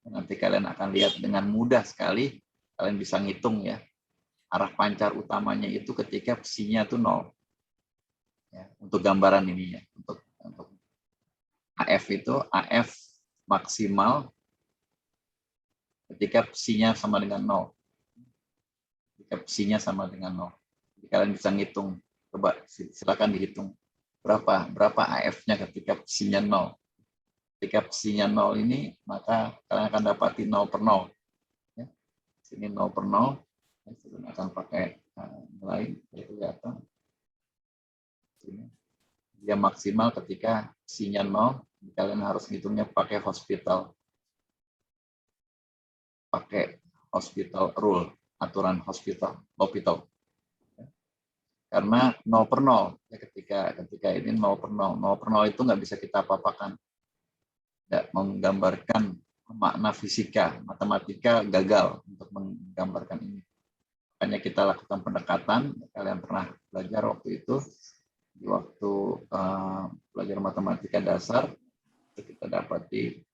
Nanti kalian akan lihat dengan mudah sekali, kalian bisa ngitung ya, arah pancar utamanya itu ketika psi-nya itu 0. Ya, untuk gambaran ini ya, untuk AF itu, AF maksimal ketika psi-nya sama dengan 0. Ketika psi-nya sama dengan 0. Jadi kalian bisa ngitung, coba silakan dihitung. Berapa AF-nya ketika psi-nya 0. Ketika psi-nya 0 ini, maka kalian akan dapati 0 per 0. Ya. Sini 0 per 0. Saya akan pakai lain, kelihatan. Dia maksimal ketika psi-nya 0, kalian harus ngitungnya pakai hospital. Pakai hospital rule, aturan hospital. Karena 0 per 0, ya, ketika ini 0 per 0. 0 per 0 itu nggak bisa kita apa-apakan. Tidak menggambarkan makna fisika, matematika gagal untuk menggambarkan ini. Makanya kita lakukan pendekatan, kalian pernah belajar waktu itu, di waktu belajar matematika dasar, kita dapati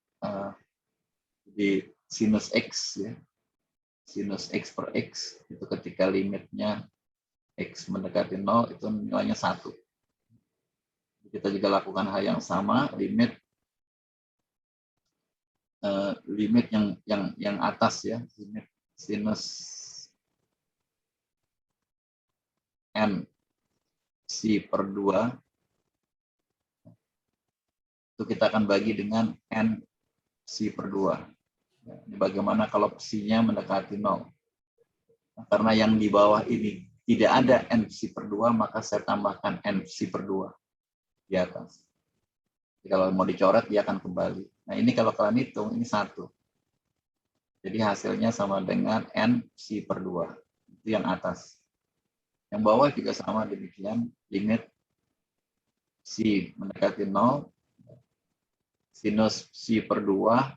di sinus X, ya, sinus X per X, itu ketika limitnya X mendekati 0, itu nilainya 1. Kita juga lakukan hal yang sama, limit yang atas ya, limit sinus N Si per 2 itu kita akan bagi dengan N Si per 2. Ini bagaimana kalau psi-nya mendekati 0. Nah, karena yang di bawah ini tidak ada N Si per 2, maka saya tambahkan N Si per 2 di atas. Jadi kalau mau dicoret dia akan kembali. Nah ini kalau kalian hitung ini 1. Jadi hasilnya sama dengan N Si per 2. Itu yang atas. Yang bawah juga sama demikian. Limit Si mendekati 0. Sinus Si per 2.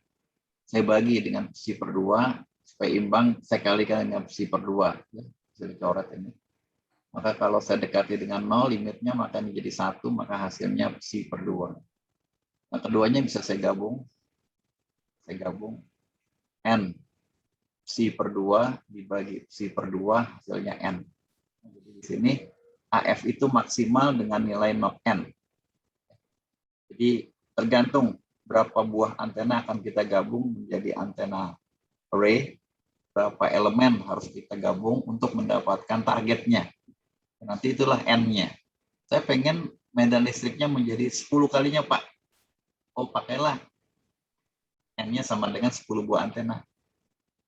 Saya bagi dengan Si per 2. Supaya imbang, saya kalikan dengan Si per 2. Ya, bisa dicoret ini. Maka kalau saya dekati dengan 0, limitnya maka ini jadi 1. Maka hasilnya Si per 2. Nah, keduanya bisa saya gabung. N Si per 2 dibagi Si per 2 hasilnya N. Jadi di sini AF itu maksimal dengan nilai N. Jadi tergantung berapa buah antena akan kita gabung menjadi antena array, berapa elemen harus kita gabung untuk mendapatkan targetnya. Nanti itulah N-nya. Saya pengen medan listriknya menjadi 10 kalinya, Pak. Oh, pakailah N-nya sama dengan 10 buah antena.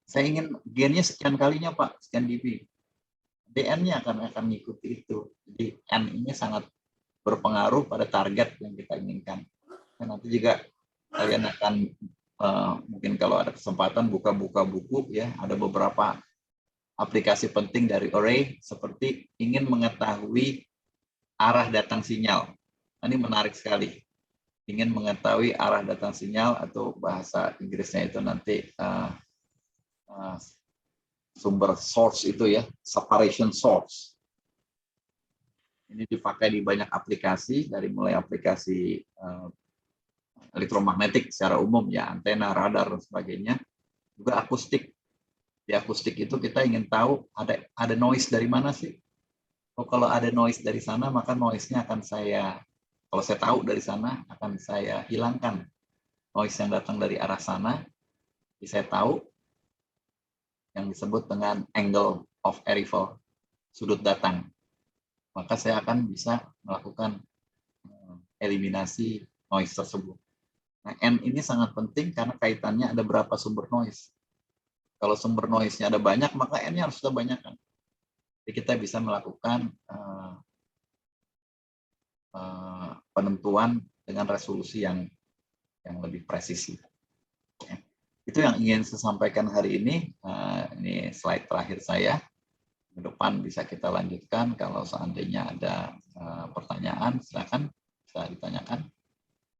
Saya ingin gennya sekian kalinya, Pak, sekian dB. DN-nya akan mengikuti itu. Jadi N ini sangat berpengaruh pada target yang kita inginkan. Dan nanti juga kalian akan mungkin kalau ada kesempatan buka-buka buku ya, ada beberapa aplikasi penting dari array seperti ingin mengetahui arah datang sinyal. Ini menarik sekali. Ingin mengetahui arah datang sinyal atau bahasa Inggrisnya itu nanti sumber source itu ya, separation source. Ini dipakai di banyak aplikasi, dari mulai aplikasi elektromagnetik secara umum ya, antena, radar dan sebagainya. Juga akustik. Di akustik itu kita ingin tahu ada noise dari mana sih? Oh, kalau ada noise dari sana, maka noise-nya akan kalau saya tahu dari sana, akan saya hilangkan noise yang datang dari arah sana. Jadi saya tahu yang disebut dengan angle of arrival, sudut datang. Maka saya akan bisa melakukan eliminasi noise tersebut. Nah, N ini sangat penting karena kaitannya ada berapa sumber noise. Kalau sumber noise-nya ada banyak, maka N-nya harus kita banyakkan. Jadi kita bisa melakukan penentuan dengan resolusi yang lebih presisi. Itu yang ingin saya sampaikan hari ini. Ini slide terakhir saya. Ke depan bisa kita lanjutkan. Kalau seandainya ada pertanyaan, silakan bisa ditanyakan.